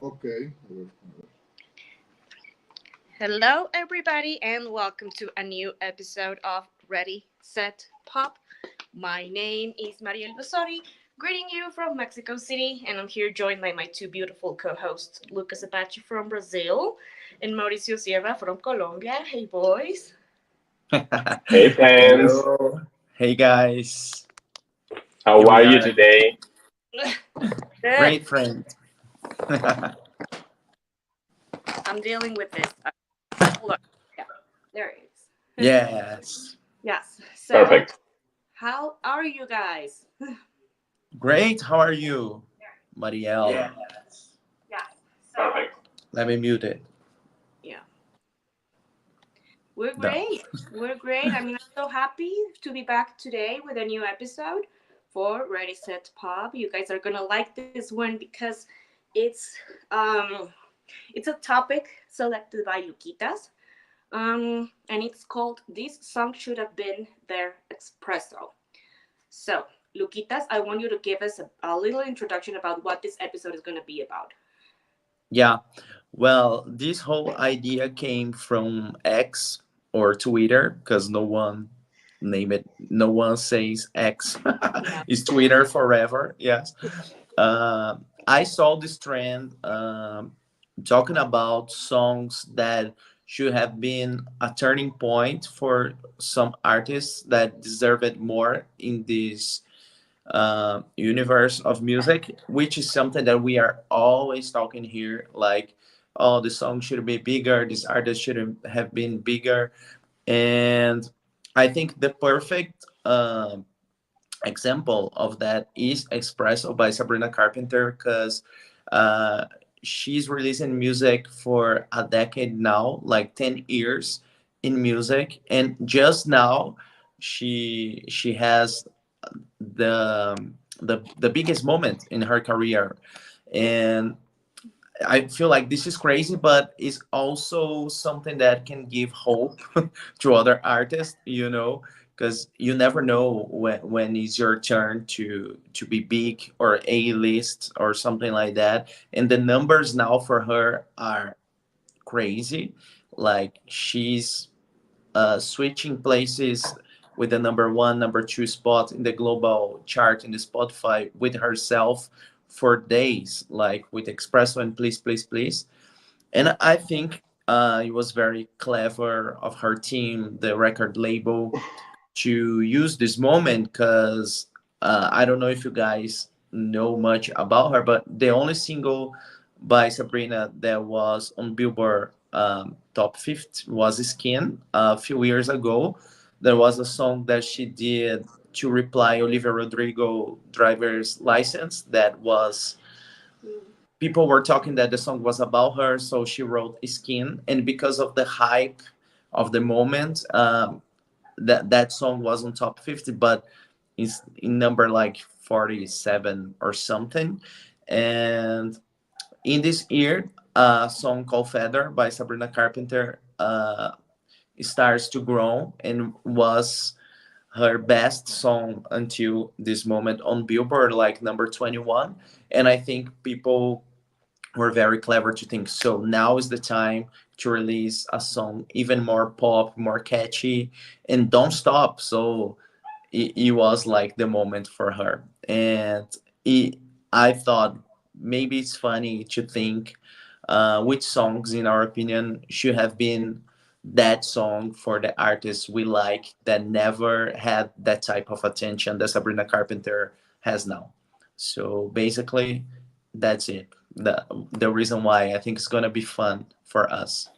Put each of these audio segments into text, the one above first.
Ok. Hello, everybody, and welcome to a new episode of Ready, Set, Pop. My name is Mariel Basori, greeting you from Mexico City, and I'm here joined by my two beautiful co hosts, Lucas Apache from Brazil and Mauricio Sierra from Colombia. Hey, boys. Hey friends, Hello. Hey guys. how Here we are you are. today? Good. Great friend. I'm dealing with this. Hold on. Yeah, there it is. Yes. Yes. So, Perfect. how are you guys? Great. How are you, Marielle? Yes. Yeah. So, Perfect. Let me mute it. yeah. We're Done. great. We're great. I mean, I'm so happy to be back today with a new episode for Ready Set Pop. You guys are gonna like this one because it's um it's a topic selected by Luquitas. And it's called "This Song Should Have Been Their Espresso." So, Luquitas, I want you to give us a little introduction about what this episode is gonna be about. Yeah. Well, this whole idea came from X or Twitter because no one name it. No one says X. Yeah. It's Twitter forever. Yes. I saw this trend talking about songs that should have been a turning point for some artists that deserve it more in this universe of music, which is something that we are always talking here. Like, oh, the song should be bigger, this artist should have been bigger. And I think the perfect example of that is Espresso by Sabrina Carpenter because uh, she's releasing music for a decade now, like 10 years in music. And just now she has the biggest moment in her career. And I feel like this is crazy, but it's also something that can give hope to other artists, because you never know when it's your turn to be big or A list or something like that. And the numbers now for her are crazy. Like she's switching places with the number one, number two spot in the global chart in the Spotify with herself for days, like with Espresso and Please, Please, Please. And I think it was very clever of her team, the record label, to use this moment because I don't know if you guys know much about her, but the only single by Sabrina that was on Billboard top 50 was Skin a few years ago. There was a song that she did to reply Olivia Rodrigo driver's license that was people were talking that the song was about her, so she wrote Skin, and because of the hype of the moment, that song was on top 50, but is in number like 47 or something. And in this year, a song called Feather by Sabrina Carpenter starts to grow and was her best song until this moment on Billboard, like number 21. And I think people were very clever to think so now is the time to release a song even more pop, more catchy, and don't stop. So it was like the moment for her. And it, I thought maybe it's funny to think which songs, in our opinion, should have been that song for the artists we like that never had that type of attention that Sabrina Carpenter has now. So basically, that's it. The reason why I think it's gonna be fun for us.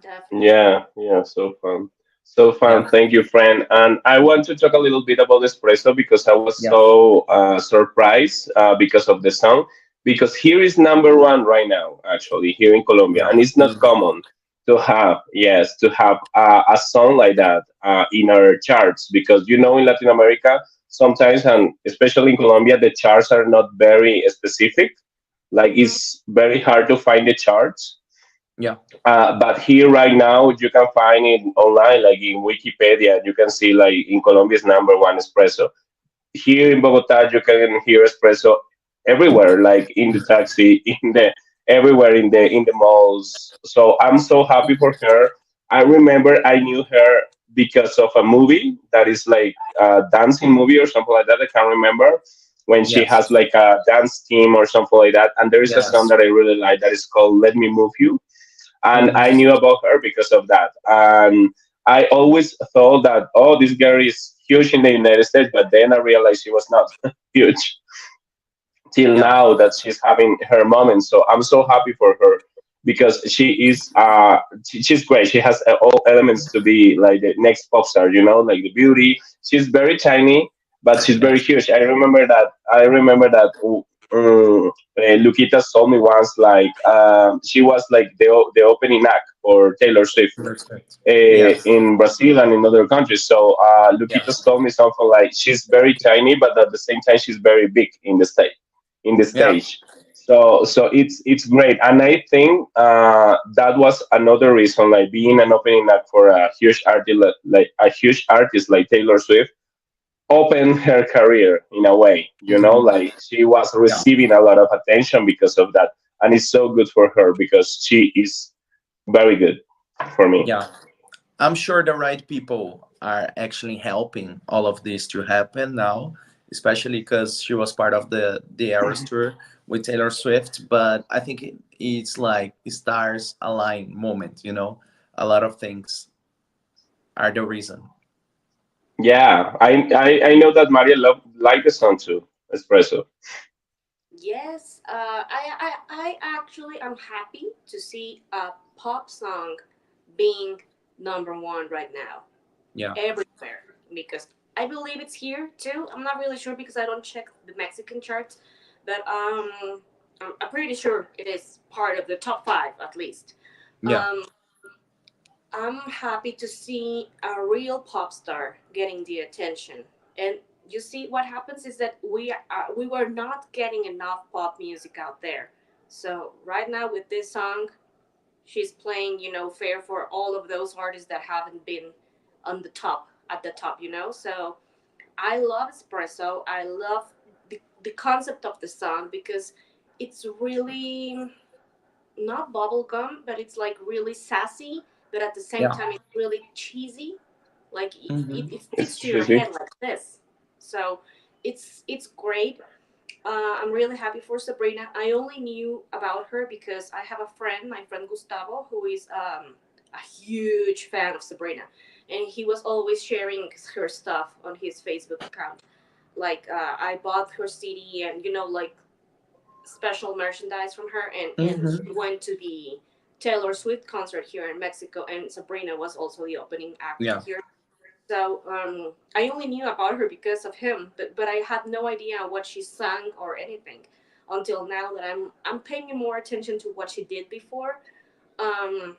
Definitely. Yeah, so fun. So Yeah, fun. Thank you, friend. And I want to talk a little bit about Espresso because I was yeah. so surprised because of the song. Because here is number one right now, actually, here in Colombia. And it's not Mm. common to have, yes, to have a song like that in our charts. Because, in Latin America, sometimes, and especially in Colombia, the charts are not very specific. Like, Mhm. it's very hard to find the charts, Yeah. but here right now, you can find it online, like in Wikipedia. You can see like in Colombia's number one espresso. Here in Bogota, you can hear espresso everywhere, like in the taxi, everywhere in the malls. So I'm so happy for her. I remember I knew her because of a movie that is like a dancing movie or something like that. I can't remember when she has Yes. like a dance team or something like that. And there is a song Yes. that I really like that is called "Let Me Move You," and Mhm. I knew about her because of that. And I always thought that, oh, this girl is huge in the United States, but then I realized she was not huge till Yeah. now, that she's having her moments. So I'm so happy for her because she's great. She has all elements to be like the next pop star, like the beauty. She's very tiny, but she's very Yes. huge. I remember that Luquitas told me once, like, she was like the opening act for Taylor Swift Respect. Yes. in Brazil and in other countries. So Luquitas Yes. told me something like she's very tiny, but at the same time she's very big in the Yeah. stage. So it's great, and I think that was another reason, like being an opening act for a huge artist like a huge artist like Taylor Swift opened her career in a way. Mhm. Like she was Yeah. receiving a lot of attention because of that, and it's so good for her because she is very good for me. Yeah. I'm sure the right people are actually helping all of this to happen now, especially because she was part of the Eras tour with Taylor Swift. But I think it's like stars align moment. A lot of things are the reason. Yeah, I know that Maria like the song too, Espresso. Yes, I actually am happy to see a pop song being number one right now Yeah. everywhere because I believe it's here too. I'm not really sure because I don't check the Mexican charts, but I'm pretty sure it is part of the top five at least. Yeah. Um, I'm happy to see a real pop star getting the attention. And you see, what happens is that we were not getting enough pop music out there. So right now with this song, she's playing, fair for all of those artists that haven't been on the top at the top. So I love Espresso. I love the concept of the song because it's really not bubblegum, but it's like really sassy, but at the same Yeah. time it's really cheesy. Like Hmm. it It's sticks to your cheesy. head like this. So it's great. I'm really happy for Sabrina. I only knew about her because I have a friend, my friend Gustavo, who is a huge fan of Sabrina, and he was always sharing her stuff on his Facebook account. Like I bought her CD and like special merchandise from her, and Hmm. she went to the Taylor Swift concert here in Mexico, and Sabrina was also the opening act Yeah. here. So I only knew about her because of him, but I had no idea what she sang or anything until now that I'm paying more attention to what she did before. Um,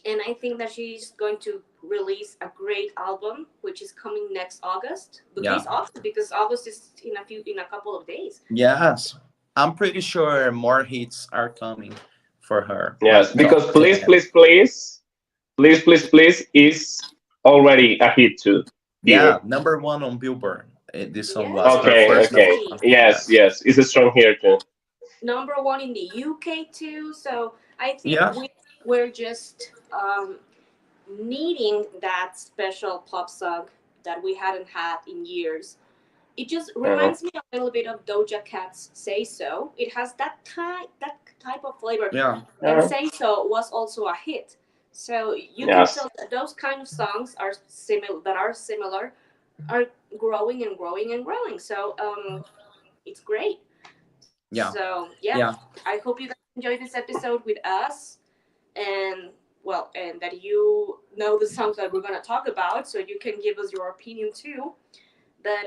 and I think that she's going to release a great album, which is coming next August. Yeah. This August, because August is in a couple of days. Yes. I'm pretty sure more hits are coming for her, Yes, like top because please, 10. please, please, please, please, please is already a hit too Yeah, here. number one on Billboard. This song was Yes, her Okay, first number okay. exactly. one. Yes, Yes. yes, it's strong here too. Number one in the UK too. So I think Yeah. we're just needing that special pop song that we hadn't had in years. It just Uh-huh. reminds me a little bit of Doja Cat's "Say So." It has that type of flavor, Yeah. and Uh-huh. "Say So" was also a hit. So you can Yes, tell that those kind of songs are similar are growing and growing and growing. So it's great. Yeah. So yeah, Yeah. I hope you guys enjoy this episode with us, and and that you know the songs that we're gonna talk about, so you can give us your opinion too. But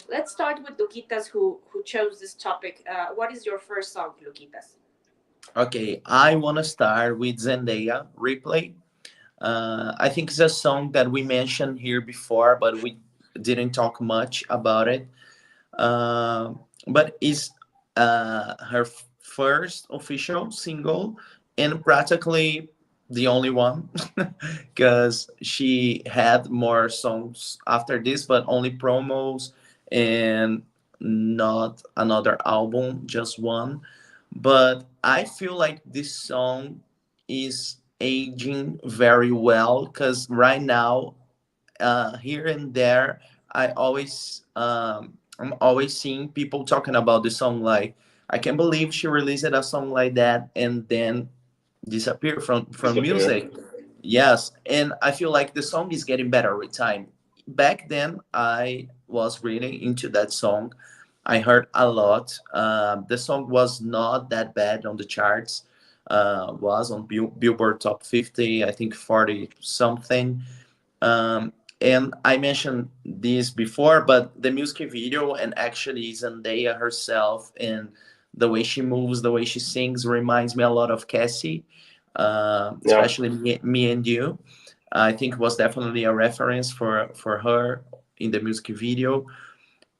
let's start with Luquitas, who chose this topic. What is your first song, Luquitas? Okay. I want to start with Zendaya Replay. I think it's a song that we mentioned here before, but we didn't talk much about it. But it's her first official single and practically the only one because she had more songs after this, but only promos and not another album, just one. But I feel like this song is aging very well because right now, here and there, I'm always seeing people talking about the song. Like, I can't believe she released a song like that and then disappear from Disappear. music. Yes, and I feel like the song is getting better with time. Back then, I was really into that song. I heard a lot. The song was not that bad on the charts. Was on Billboard Top 50, I think 40 something. Um, and I mentioned this before, but the music video and actually Zendaya herself and the way she moves, the way she sings reminds me a lot of Cassie, Yeah. especially me and You. I think it was definitely a reference for her in the music video.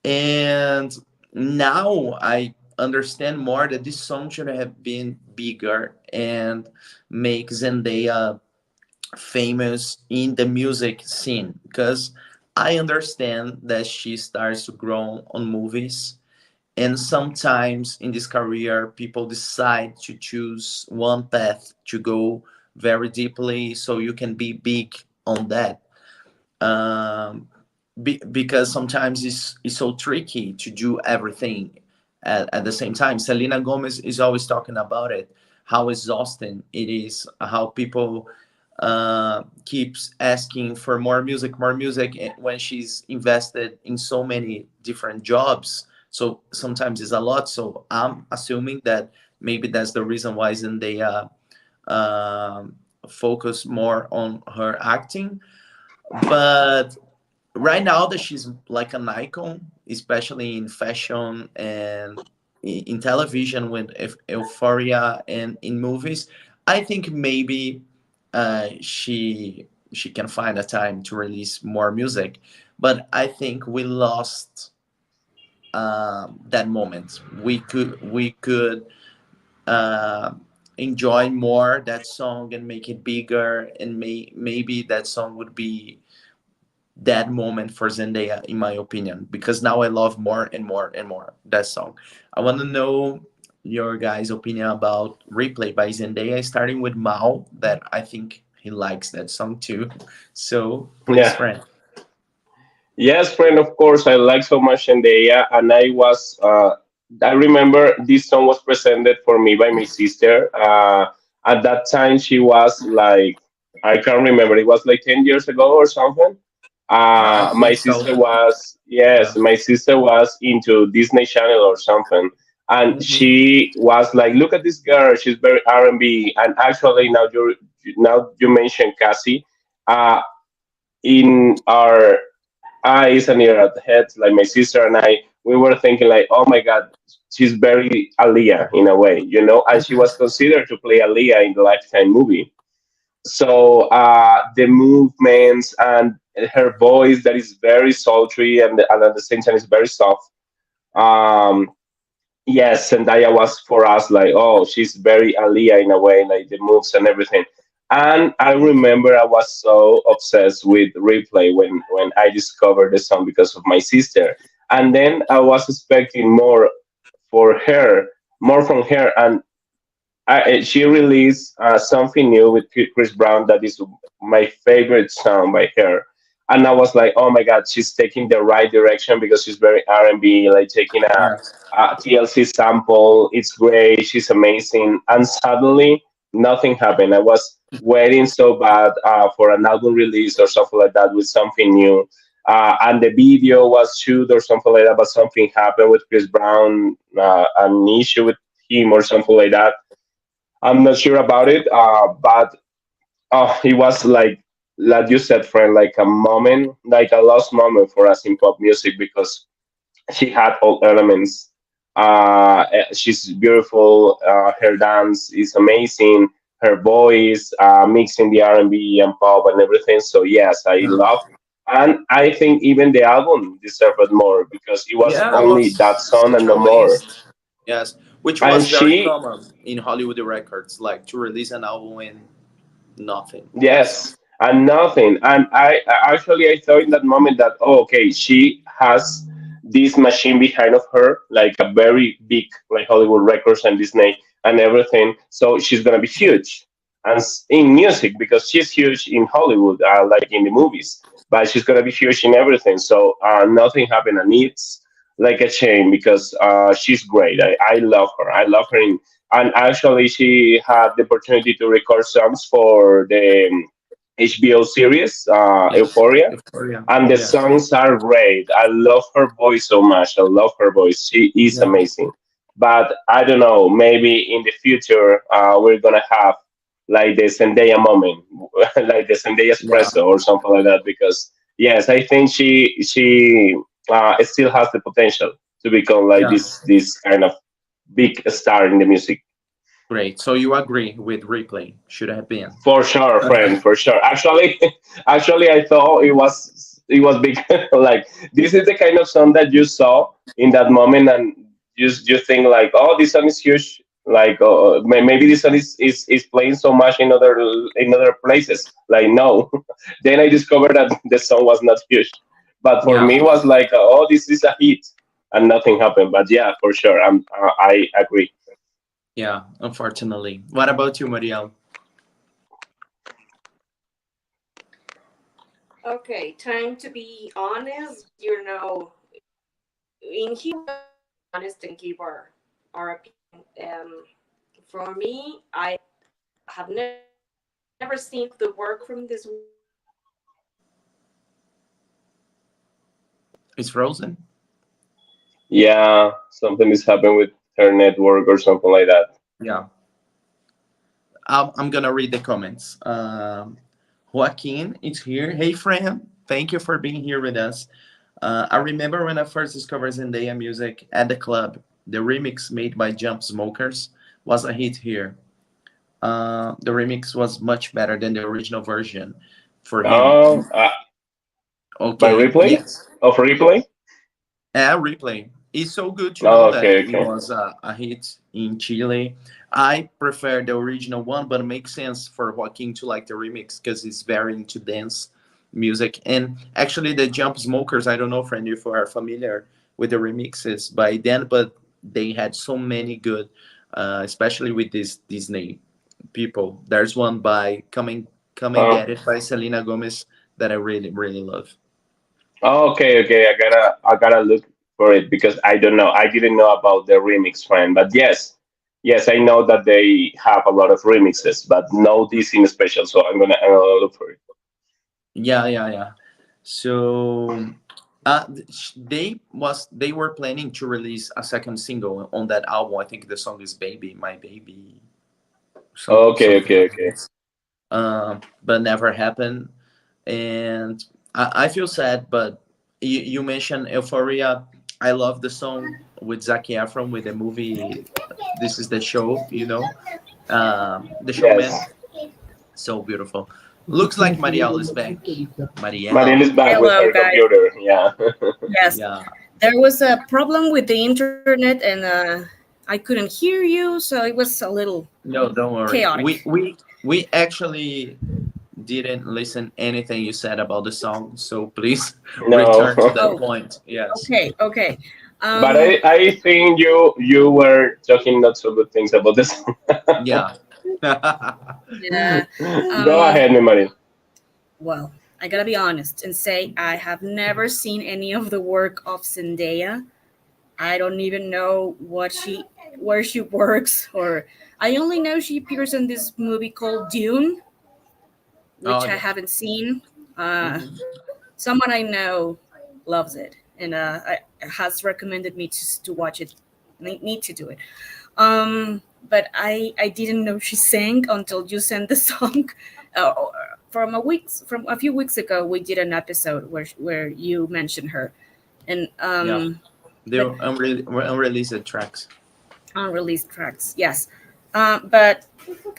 And now I understand more that this song should have been bigger and make Zendaya famous in the music scene, because I understand that she starts to grow on movies, and sometimes in this career people decide to choose one path to go very deeply so you can be big on that. um, because sometimes it's so tricky to do everything at the same time. Selena Gomez is always talking about it, how exhausting it is, how people keeps asking for more music when she's invested in so many different jobs. So sometimes it's a lot. So I'm assuming that maybe that's the reason why Zendaya focus more on her acting. But right now that she's like an icon, especially in fashion and in television with Euphoria and in movies, I think maybe she can find a time to release more music. But I think we lost that moment. We could uh, enjoy more that song and make it bigger, and maybe that song would be that moment for Zendaya, in my opinion, because now I love more and more and more that song. I want to know your guys' opinion about Replay by Zendaya, starting with Mao, that I think he likes that song too. So please, Yeah. friend. Yes, friend, of course, I like so much Zendaya, and I remember this song was presented for me by my sister. At that time, she was like, I can't remember, it was like 10 years ago or something. I My think sister so. was, Yeah. yes, my sister was into Disney Channel or something. And Hmm. she was like, look at this girl, she's very R&B. And actually, now you mentioned Cassie. Uh, in our eyes and in our heads, like my sister and I, we were thinking like, oh my God, she's very Aaliyah in a way, and she was Hmm. considered to play Aaliyah in the Lifetime movie. So the movements and her voice that is very sultry and at the same time is very soft. Um, yes, Zendaya was for us like, oh, she's very Aaliyah in a way, like the moves and everything. And I remember I was so obsessed with Replay when I discovered the song because of my sister. And then I was expecting for her, more from her. And she released something new with Chris Brown that is my favorite song by her. And I was like, oh my God, she's taking the right direction because she's very R&B, like taking Yes. a TLC sample. It's great. She's amazing. And suddenly, nothing happened. I was waiting so bad for an album release or something like that with something new. And the video was shoot or something like that, but something happened with Chris Brown, an issue with him or something like that. I'm not sure about it, but it was like you said, friend, like a moment, like a lost moment for us in pop music because she had all elements. She's beautiful. Her dance is amazing. Her voice, mixing the R&B and pop and everything. So yes, I Yeah. love, and I think even the album deserved more because it was Yeah, it only was that song such and a no more. waste. Yes, which And was very she common in Hollywood records, like to release an album and nothing. Yes. Yes, and nothing. And actually I thought in that moment that, oh, okay, she has this machine behind of her, like a very big like Hollywood Records and Disney, and everything. So she's gonna be huge, and in music because she's huge in Hollywood, like in the movies. But she's gonna be huge in everything. So nothing happened, and it's like a shame because she's great. I love her. I love her. And actually, she had the opportunity to record songs for the HBO series Yes, Euphoria, Euphoria. and the Yes, songs are great. I love her voice so much. I love her voice. She is yeah, amazing. But I don't know. Maybe in the future, we're gonna have like the Zendaya moment, like the Zendaya yeah, Espresso or something like that. Because yes, I think she still has the potential to become like yeah. this kind of big star in the music. Great. So you agree with replay? Should have been. For sure, friend, for sure. Actually, actually, I thought it was big. Like this is the kind of song that you saw in that moment, and you think like, oh, this song is huge. Like maybe this song is playing so much in other places. Like no, then I discovered that the song was not huge. But for Yeah, me, it was like, oh, this is a hit, and nothing happened. But yeah, for sure, I agree. yeah. Unfortunately. What about you, Marielle? Okay, time to be honest. In here, honest and give our opinion. For me, I have never seen the work from this Is frozen? Yeah, something is happening with her network or something like that. Yeah. I'm gonna read the comments. Joaquin is here. Hey, friend. Thank you for being here with us. I remember when I first discovered Zendaya music at the club. The remix made by Jump Smokers was a hit here. The remix was much better than the original version for him. Oh, by Okay, replay? yes. Of replay? Replay. It's so good to know Oh, that okay, it okay. was a hit in Chile. I prefer the original one, but it makes sense for Joaquin to like the remix because it's very into dance music. And actually, the Jump Smokers, I don't know, friend, if you are familiar with the remixes by then, but they had so many good, especially with this Disney people. There's one by Come and Oh, Get It by Selena Gomez that I really, really love. oh, okay, okay. I gotta look for it because I don't know. I didn't know about the remix friend, but yes, yes, I know that they have a lot of remixes, but no this in special. So I'm gonna look for it. Yeah, yeah, yeah. So they were planning to release a second single on that album. I think the song is "Baby, My Baby," Okay, something okay, like okay. this. But never happened, and I feel sad. But you mentioned Euphoria. I love the song with Zac Efron with the movie. This is the show, the showman. Yes, So beautiful. Looks like Marielle is back. Mariel Marielle, is back with Hello, her guys. computer. Yeah. Yes, yeah. there was a problem with the internet, and I couldn't hear you, so it was a little No, don't worry. chaotic. We actually didn't listen anything you said about the song, so please No. return to that Oh, point. Yes. okay, okay. But Um, I think you were talking not so good things about this. Yeah. yeah. Go Um, ahead, my Marie. well, I gotta be honest and say I have never seen any of the work of Zendaya. I don't even know where she works, or I only know she appears in this movie called Dune, Oh which I yes. haven't seen. Uh, Hmm. Someone I know loves it, and has recommended me to watch it. I need to do it. But I didn't know she sang until you sent the song. Uh, from a few weeks ago, we did an episode where you mentioned her, and Yeah. but They're unreleased tracks. unreleased tracks. Yes, but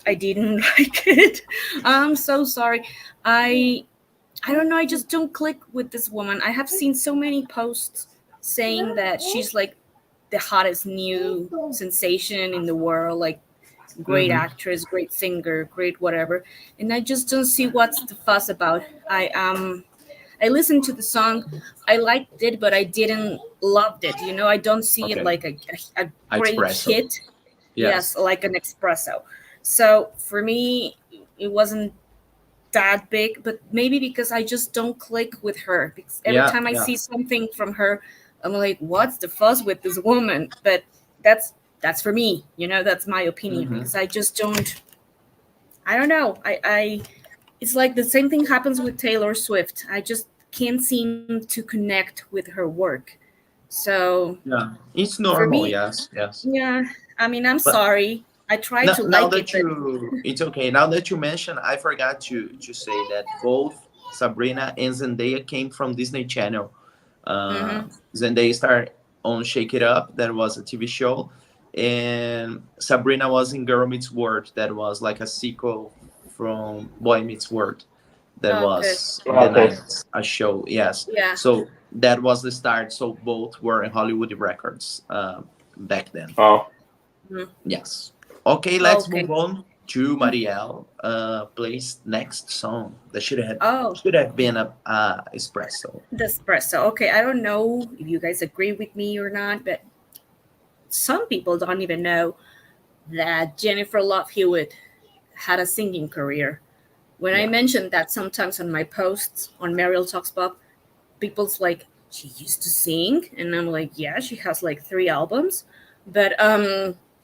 I didn't like it. I'm so sorry. I I don't know. I just don't click with this woman. I have seen so many posts saying that she's like the hottest new sensation in the world, like great Hmm. actress, great singer, great whatever. And I just don't see what's the fuss about. I listened to the song, I liked it, but I didn't loved it. I don't see it Okay. like a great Espresso. hit. Yes, Yes. like an espresso. So for me, it wasn't that big, but maybe because I just don't click with her. Because every Yeah. time I Yeah. see something from her, I'm like, what's the fuss with this woman? But that's that's for me, that's my opinion Hmm. because I just don't. I don't know. It's like the same thing happens with Taylor Swift. I just can't seem to connect with her work. So Yeah. It's for normal. me, Yes. Yes. yeah. I mean, I'm But sorry. I try now, to now like it, that but it's okay. Now that you mentioned, I forgot to say that both Sabrina and Zendaya came from Disney Channel. hmm Zendaya starred on Shake It Up, that was a TV show, and Sabrina was in Girl Meets World, that was like a sequel from Boy Meets World, that okay, was in the Okay. 90s, a show. Yes, yeah. so that was the start. So both were in Hollywood Records back then. Oh, Mhm. Yes. Okay, let's Okay. move on to Marielle. Plays next song. That Oh, should have been a espresso. the espresso. Okay, I don't know if you guys agree with me or not, but some people don't even know that Jennifer Love Hewitt had a singing career. When I Yeah. mentioned that sometimes on my posts on Mariel Talks Pop, people's like, she used to sing, and I'm like, yeah, she has like 3 albums, but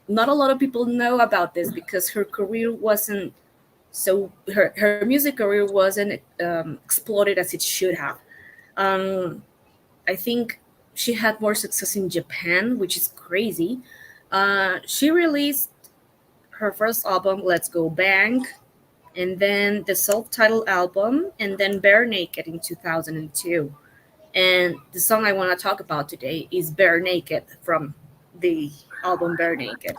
not a lot of people know about this because her career wasn't her music career wasn't exploded as it should have. Um, I think she had more success in Japan, which is crazy. She released her first album, Let's Go Bang, and then the self-titled album, and then Bare Naked in 2002. And the song I want to talk about today is Bare Naked from the album Bare Naked.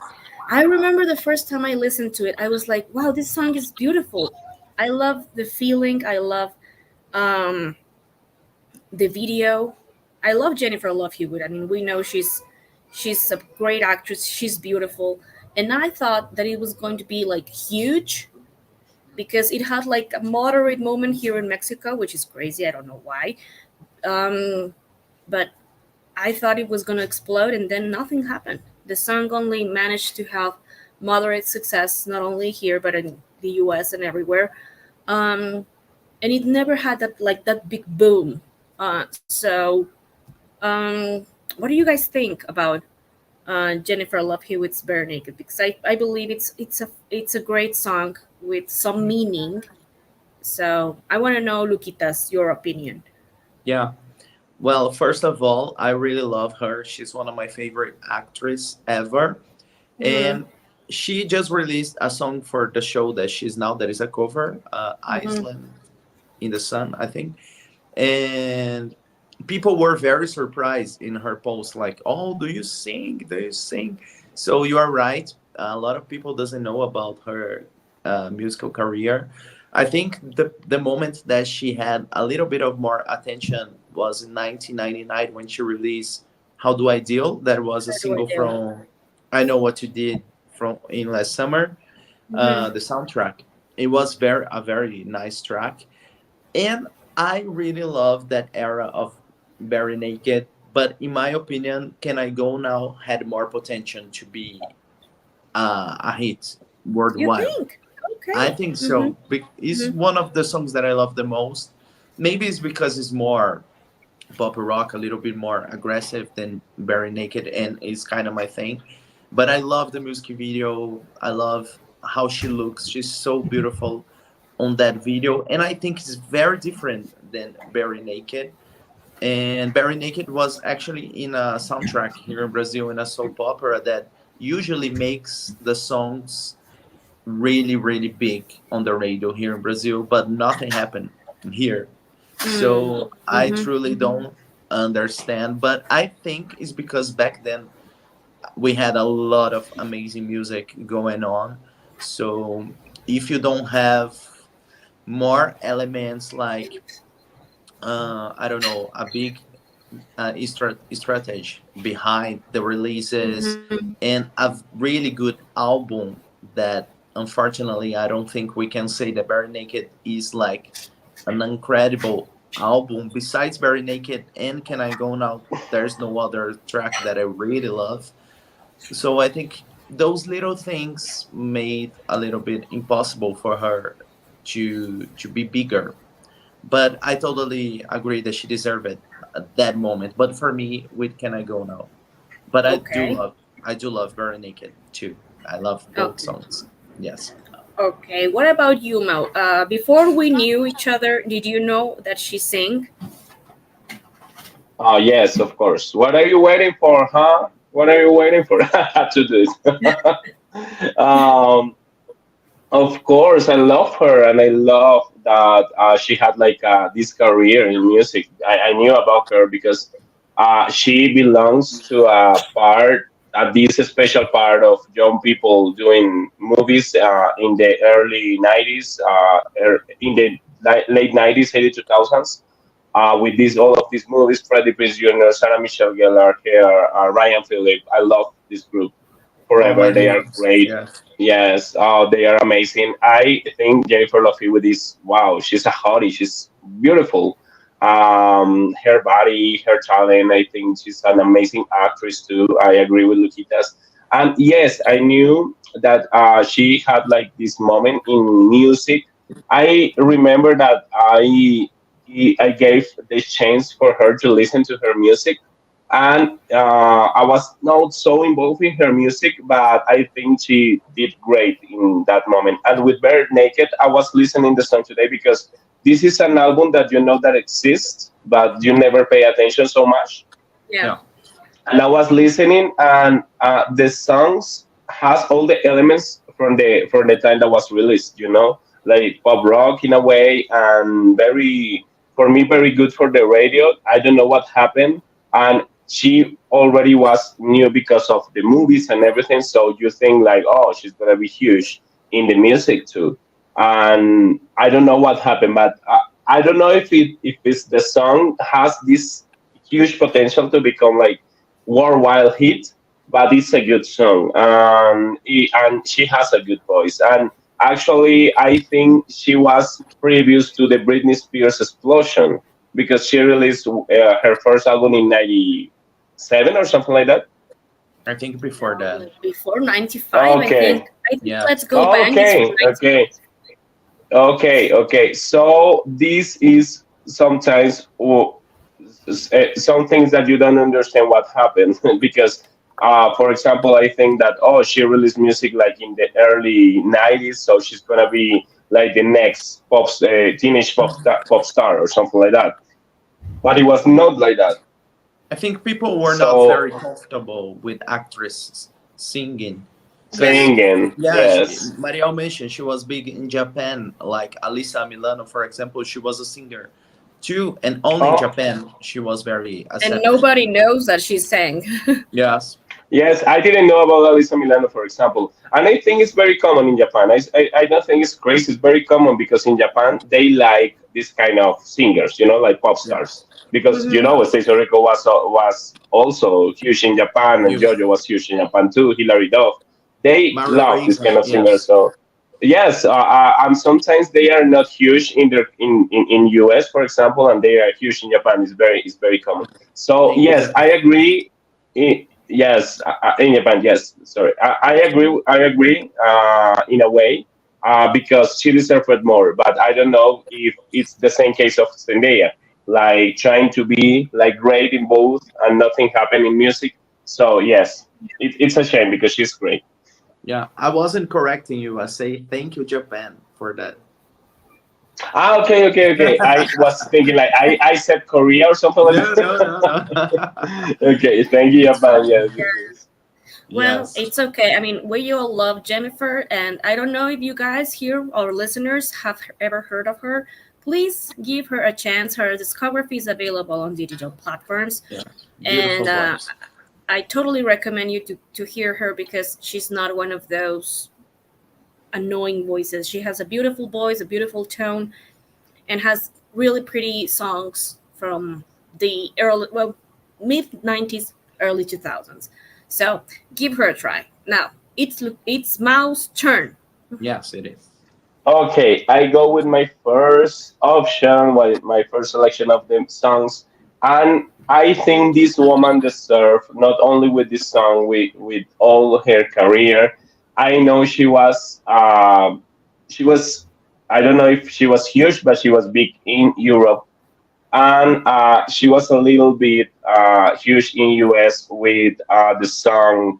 I remember the first time I listened to it, I was like, wow, this song is beautiful. I love the feeling. I love um, the video. I love Jennifer Love Hewitt. I mean, we know she's a great actress. She's beautiful, and I thought that it was going to be like huge because it had like a moderate moment here in Mexico, which is crazy. I don't know why. Um, but I thought it was going to explode, and then nothing happened. The song only managed to have moderate success, not only here but in the U.S. and everywhere. Um, and it never had that big boom. So, um, what do you guys think about Jennifer Love Hewitt's "Bare Naked"? Because I believe it's a great song with some meaning. So I want to know, Luquitas, your opinion. Yeah. Well, first of all, I really love her. She's one of my favorite actresses ever. Mm-hmm. And she just released a song for the show that she's now, that is a cover, Mm-hmm. Iceland in the Sun, I think. And people were very surprised in her post, like, oh, do you sing? Do you sing? So you are right. A lot of people doesn't know about her musical career. I think the moment that she had a little bit of more attention was in 1999 when she released How Do I Deal. That was a How do I single do? from I Know What You Did from in last summer. Mm-hmm. The soundtrack. It was a very nice track, and I really love that era of Very Naked. But in my opinion, Can I Go Now had more potential to be a hit You worldwide. think? I Okay. think Mm-hmm. so. It's Mm-hmm. one of the songs that I love the most. Maybe it's because it's more pop rock, a little bit more aggressive than Very Naked, and it's kind of my thing. But I love the music video. I love how she looks. She's so beautiful on that video, and I think it's very different than Very Naked. And Very Naked was actually in a soundtrack here in Brazil in a soap opera that usually makes the songs really, really big on the radio here in Brazil, but nothing happened here. So I Mm-hmm. truly don't understand, but I think it's because back then we had a lot of amazing music going on. So if you don't have more elements like I don't know, a big strategy behind the releases Mm-hmm. and a really good album that unfortunately I don't think we can say that Bare Naked is like an incredible album. Besides Bare Naked and Can I Go Now, there's no other track that I really love. So I think those little things made a little bit impossible for her to be bigger. But I totally agree that she deserved it at that moment. But for me, with Can I Go Now? But Okay. I do love Very Naked too. I love both Okay. songs. Yes. Okay. What about you, Mel? Before we knew each other, did you know that she sang? Oh, yes, of course. What are you waiting for, huh? What are you waiting for to do it? Of course, I love her, and I love that she had like this career in music. I knew about her because she belongs to a part, this special part of young people doing movies in the early 90s, in the late 90s, early 2000s. With these all of these movies, Freddie Prinze Jr., Sarah Michelle Gellar, here, Ryan Phillip. I love this group Oh my forever. They are goodness. great. Yes. Yes, oh, they are amazing. I think Jennifer Love Hewitt is wow. She's a hottie. She's beautiful. Her body, her talent. I think she's an amazing actress too. I agree with Luquitas. And yes, I knew that she had like this moment in music. I remember that I gave the chance for her to listen to her music, and I was not so involved in her music, but I think she did great in that moment. And with Bare Naked, I was listening the song today because this is an album that you know that exists, but you never pay attention so much. Yeah. Yeah. And I was listening, and the songs has all the elements from the time that was released. You know, like pop rock in a way, and very for me very good for the radio. I don't know what happened, and she already was new because of the movies and everything. So you think like, oh, she's gonna be huge in the music too. And I don't know what happened, but I don't know if it's the song has this huge potential to become like worldwide hit, but it's a good song, and she has a good voice. And actually, I think she was previous to the Britney Spears explosion because she released her first album in '97 or something like that. I think before that. Before 95, I think. Okay, I think Yeah. Let's Go Bang is from okay, okay, okay. So this is sometimes some things that you don't understand what happened because for example, I think that oh, she released music like in the early 90s, so she's gonna be like the next teenage pop star or something like that, but it was not like that. I think people were not So very comfortable with actresses singing. Yeah. Because, singing, yeah, yes. Marielle mentioned she was big in Japan, like Alisa Milano, for example. She was a singer too, and only in Oh, Japan she was very And accepted. nobody knows that she sang. Yes. yes, I didn't know about Alyssa Milano, for example. And I think it's very common in Japan. I don't think it's crazy. It's very common because in Japan, they like this kind of singers, you know, like pop Yeah. stars. Because, you Hmm. know, Stacey Rico was also huge in Japan, and You, JoJo was huge in Japan too, Hilary Duff. They Mario love this kind Raven. of singers. Yes. So, yes, and sometimes they are not huge in their in US, for example, and they are huge in Japan. It's very common. So Thank you, yes, I Jennifer. agree. Yes, in Japan, yes. Sorry, I agree. I agree in a way because she deserved it more. But I don't know if it's the same case of Zendaya, like trying to be like great in both and nothing happened in music. So yes, it's a shame because she's great. Yeah, I wasn't correcting you. I say thank you, Japan, for that. Okay. I was thinking like I said Korea or something like No, no, that. no, no. Okay, thank you, It's Japan. fine. Yes, yes. Well, Yes. it's okay. I mean, we all love Jennifer, and I don't know if you guys here, our listeners, have ever heard of her. Please give her a chance. Her discography is available on digital platforms, Yeah. and Beautiful voice. I totally recommend you to hear her because she's not one of those annoying voices. She has a beautiful voice, a beautiful tone, and has really pretty songs from the early, well, mid 90s, early 2000s. So give her a try. Now, it's Mao's turn. Yes, it is. Okay, I go with my first option, my first selection of the songs. And I think this woman deserved not only with this song, with all her career. I know she was, I don't know if she was huge, but she was big in Europe, and she was a little bit huge in US with the song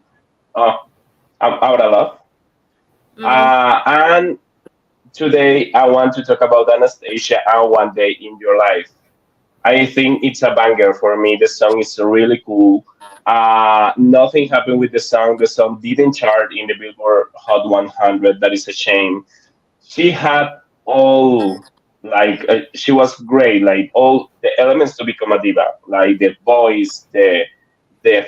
uh, "I'm Out of Love." Mm-hmm. And today I want to talk about Anastasia and "One Day in Your Life." I think it's a banger for me. The song is really cool. Nothing happened with the song. The song didn't chart in the Billboard Hot 100. That is a shame. She had all, like, she was great. Like, all the elements to become a diva, like the voice, the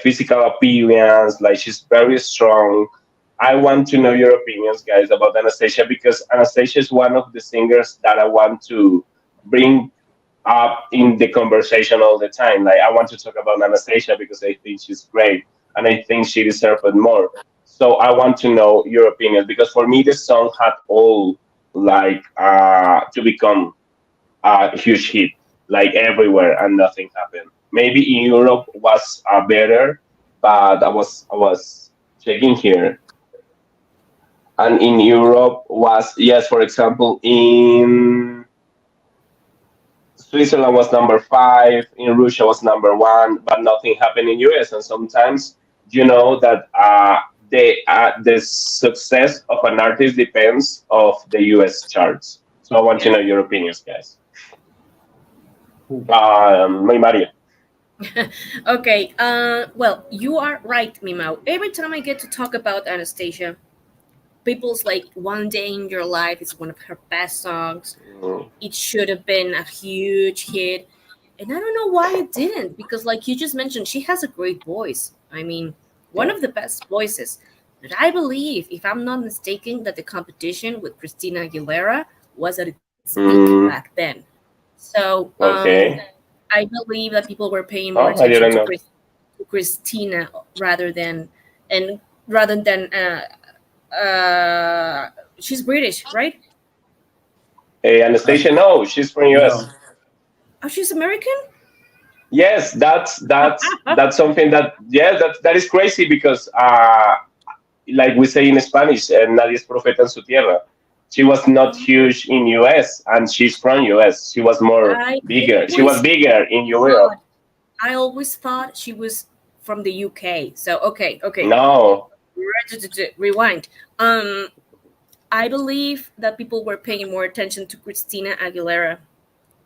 physical appearance. Like, she's very strong. I want to know your opinions, guys, about Anastasia, because Anastasia is one of the singers that I want to bring up in the conversation all the time. Like, I want to talk about Anastasia because I think she's great and I think she deserves it more. So I want to know your opinion, because for me the song had all, like, to become a huge hit, like everywhere, and nothing happened. Maybe in Europe was better, but I was checking here, and in Europe was, yes, for example, in Switzerland was number five, in Russia was number one, but nothing happened in US. And sometimes you know that the success of an artist depends of the US charts. So I want to Yeah. know your opinions, guys. Who? My Maria. Okay. Well, you are right, Mimo. Every time I get to talk about Anastasia, people's like "One Day in Your Life" is one of her best songs. Mm, It should have been a huge hit, and I don't know why it didn't. Because, like you just mentioned, she has a great voice. I mean, one yeah. of the best voices. But I believe, if I'm not mistaken, that the competition with Christina Aguilera was at its peak back Mm, then. So okay. I believe that people were paying more Oh, I attention didn't know. to Christina rather than and rather than she's British, right? Uh, Anastasia, no, she's from US. no. Oh, she's American. Yes, that's something that, yeah, that is crazy, because like we say in Spanish, nadie es profeta en su tierra. She was not huge in US, and she's from US. She was more I bigger. She was always bigger in Europe. thought I always thought she was from the UK. So okay, okay. No, Rewind. Um, I believe that people were paying more attention to Christina Aguilera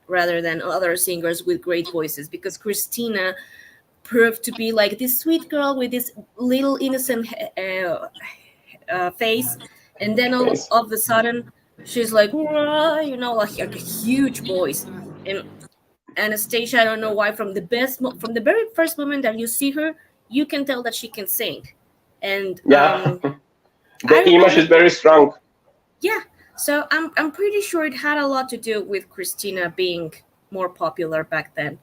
rather than other singers with great voices, because Christina proved to be like this sweet girl with this little innocent face, and then all face. of a sudden she's like, "Wah," like a huge voice. And Anastasia, I don't know why, from the very first moment that you see her, you can tell that she can sing. And Yeah, I the don't know, image is maybe, very strong. yeah. So I'm pretty sure it had a lot to do with Christina being more popular back then.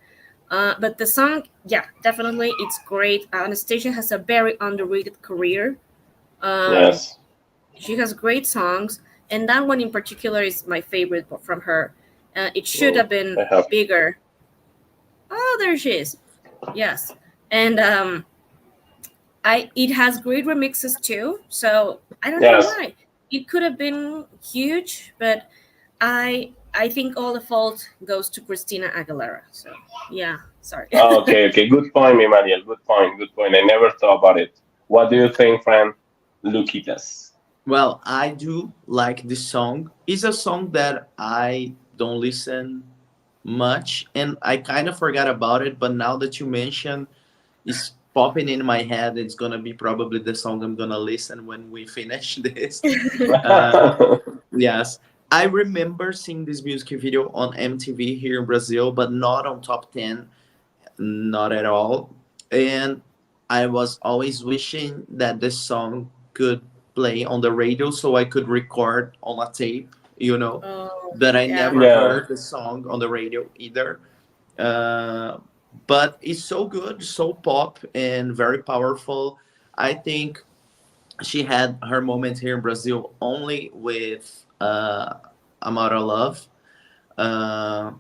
But the song, yeah, definitely, it's great. Anastasia has a very underrated career. Um, Yes. she has great songs, and that one in particular is my favorite from her. It should Mm, have been I have. bigger. Oh, there she is. Yes, and I it has great remixes too. So I don't know Yes. why it could have been huge, but I think all the fault goes to Christina Aguilera. So yeah, sorry. Okay, okay. Good point, Emmanuel. Good point. Good point. I never thought about it. What do you think, friend? Luquitas. Well, I do like this song. It's a song that I don't listen much, and I kind of forgot about it. But now that you mention, it's popping in my head. It's gonna be probably the song I'm gonna listen when we finish this. Uh, yes, I remember seeing this music video on MTV here in Brazil, but not on top 10, not at all. And I was always wishing that this song could play on the radio so I could record on a tape, you know. Oh But I yeah. never Yeah. heard the song on the radio either. Uh, but it's so good, so pop, and very powerful. I think she had her moment here in Brazil only with Amara Love. Uh,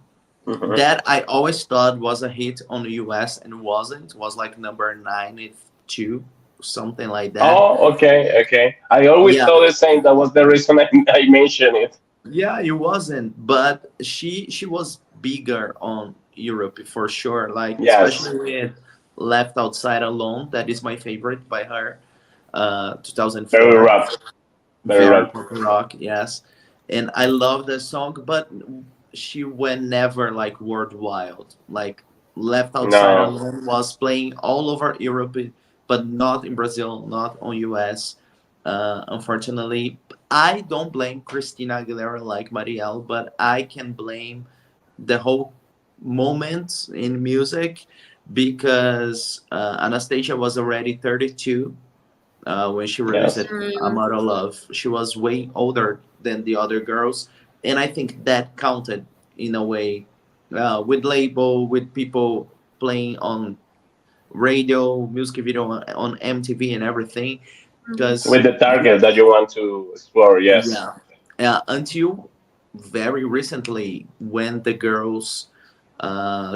Mhm. That I always thought was a hit on the US and wasn't. It was like number 92, something like that. Oh, okay, okay. I always Yeah, thought the same. That was the reason I mentioned it. yeah, it wasn't. But she was bigger on Europe for sure. Like Yes, especially with Left Outside Alone. That is my favorite by her. very 2004. rock, very Very rock. pop rock, yes. And I love the song, but she went never like worldwide. Like Left Outside No, Alone was playing all over Europe, but not in Brazil, not on US. Unfortunately, I don't blame Christina Aguilera like Marielle, but I can blame the whole moment in music because Anastasia was already 32 when she released yes, it, Mm, Amaro Love. She was way older than the other girls, and I think that counted in a way with label, with people playing on radio, music video on MTV and everything. mhm. Because with the target that you want to explore. Yes, yeah, until very recently, when the girls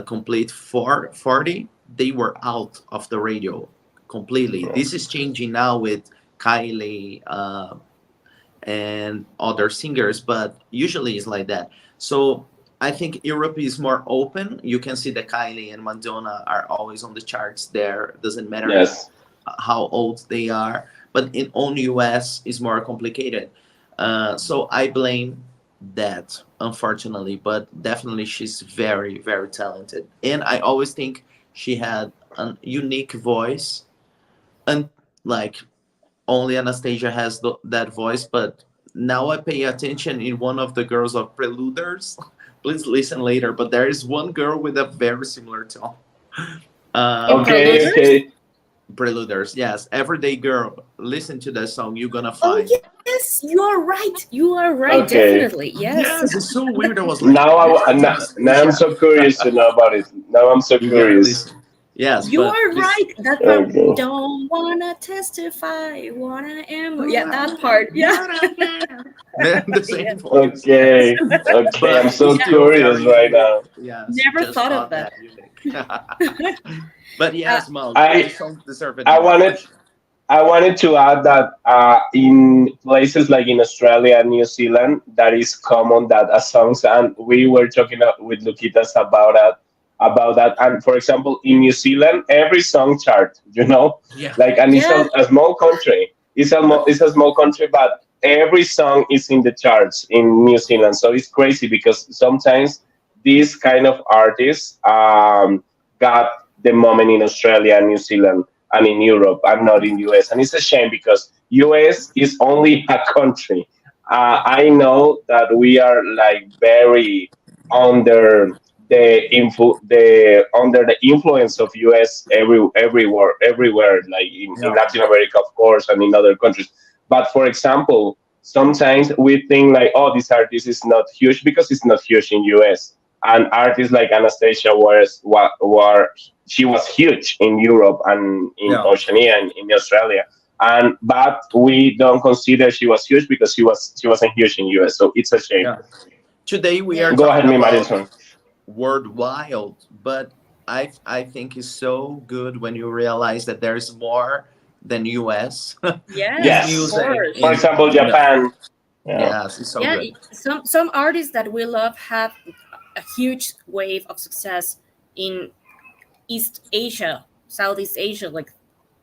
complete 40, they were out of the radio completely. This is changing now with Kylie and other singers, but usually it's like that. So I think Europe is more open. You can see that Kylie and Madonna are always on the charts there. Doesn't matter yes. how old they are, but in on US is more complicated. So I blame that, unfortunately, but definitely she's very, very talented, and I always think she had a unique voice, and like only Anastasia has that voice. But now I pay attention in one of the girls of Preluders. Please listen later, but there is one girl with a very similar tone. In Um, Okay, Preluders? okay, Preluders, yes. Everyday Girl. Listen to that song. You're gonna Oh find. yes, you are right. You are right. okay. Definitely. Yes. Yes, it's so weird. I was like, Now, this is now I'm Anastasia. so curious to know about it. Now I'm so You gotta curious. listen. Yes, You but are this. right. That part. Okay. Don't wanna testify what I am. Yeah, that part. Yeah. The Yes. same voice, yes. Okay, okay. I'm But so it's Yeah. still curious very right unique. now. Yes, Never just thought of thought that. that unique. But Uh, yes, Mal, I this song deserved I more for wanted sure. I wanted to add that in places like in Australia and New Zealand, that is common that a songs, and we were talking with Luquitas about that. And for example, in New Zealand, every song chart, Yeah. like, and it's yeah. a small country. It's a small country, but every song is in the charts in New Zealand. So it's crazy because sometimes these kind of artists got the moment in Australia and New Zealand and in Europe and not in US. And it's a shame because US is only a country. I know that we are like very under the under the influence of US everywhere like in Yeah. Latin America of course and in other countries. But for example, sometimes we think like, oh, this artist is not huge because it's not huge in US. And artists like Anastasia were she was huge in Europe and in Yeah. Oceania and in Australia. And but we don't consider she was huge because she wasn't huge in US. So it's a shame. Yeah. Today we Yeah. are Go ahead, talking me, about Madison. word wild, but I think it's so good when you realize that there's more than US in Yes, of Yes. music. course. For In example, Japan. Yeah. yes, it's so Yeah, good. some artists that we love have a huge wave of success in East Asia, Southeast Asia, like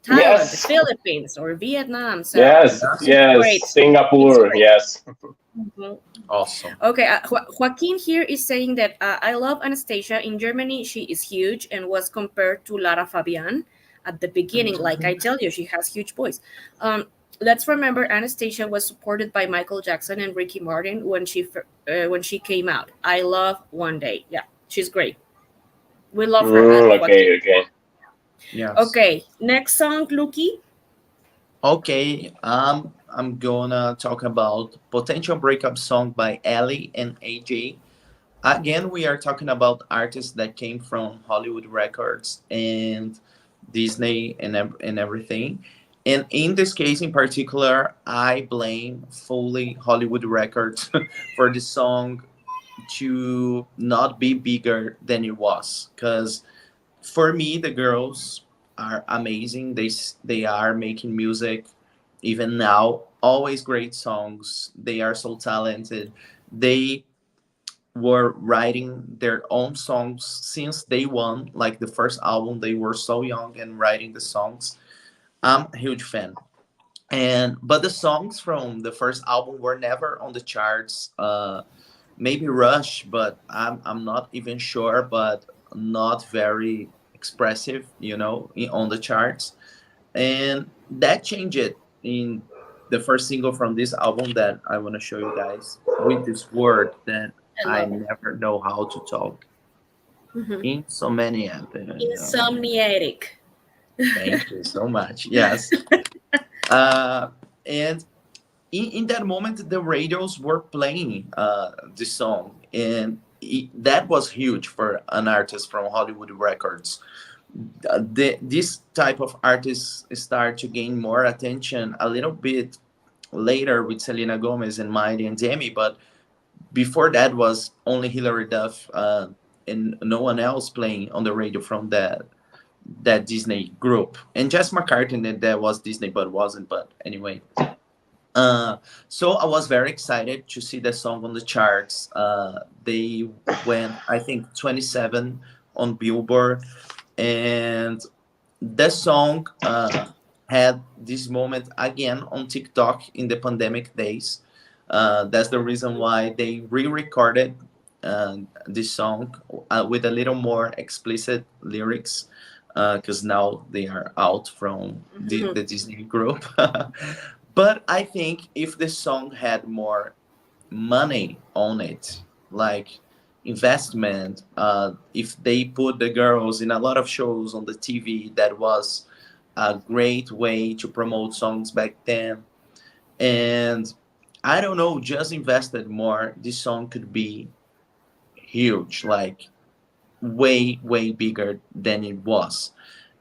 Thailand, the Yes. Philippines, or Vietnam. So Yes. Yes, it's Yes. great. It's Singapore. great. Yes. Mhm. awesome. Okay, Joaquin here is saying that I love Anastasia. In Germany, she is huge and was compared to Lara Fabian at the beginning. Like I tell you, she has huge voice. Let's remember Anastasia was supported by Michael Jackson and Ricky Martin when she came out. I love One Day. Yeah, she's great. We love her, Joaquin. Okay. Okay. Yes. Okay, next song, Luki. Okay, I'm gonna talk about Potential Breakup Song by Ellie and AJ. Again, we are talking about artists that came from Hollywood Records and Disney and everything. And in this case in particular, I blame fully Hollywood Records for the song to not be bigger than it was. Because for me, the girls are amazing. They are making music even now. Always great songs. They are so talented. They were writing their own songs since day one. Like the first album, they were so young and writing the songs. I'm a huge fan. And but the songs from the first album were never on the charts. Maybe Rush, but I'm not even sure. But not very expressive, on the charts. And that changed it in the first single from this album that I want to show you guys with this word that I I love it. never know how to talk. Mhm. Insomniac. Insomniatic. Thank you so much. Yes. And in that moment, the radios were playing this song, and that was huge for an artist from Hollywood Records. This type of artists start to gain more attention a little bit later with Selena Gomez and Miley and Demi, but before that was only Hilary Duff and no one else playing on the radio from that Disney group. And Jess McCartney, that was Disney but wasn't. But anyway, so I was very excited to see the song on the charts. They went, I think, 27 on Billboard, and the song had this moment again on TikTok in the pandemic days. That's the reason why they re-recorded this song with a little more explicit lyrics, because now they are out from the Disney group. But I think if the song had more money on it, like investment, if they put the girls in a lot of shows on the TV, that was a great way to promote songs back then. And I don't know, just invested more, this song could be huge, like way bigger than it was,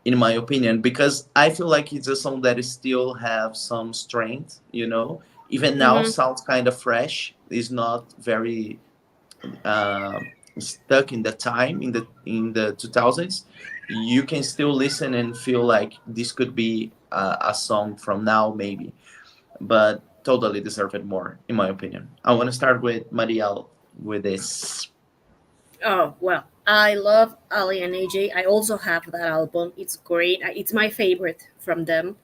in my opinion, because I feel like it's a song that still have some strength, even now Mhm. sounds kind of fresh. It's not very uh, stuck in the time in the 2000s. You can still listen and feel like this could be a song from now, maybe, but totally deserve it more, in my opinion. I want to start with Marielle with this. Oh, well, I love Ali and AJ. I also have that album. It's great. It's my favorite from them.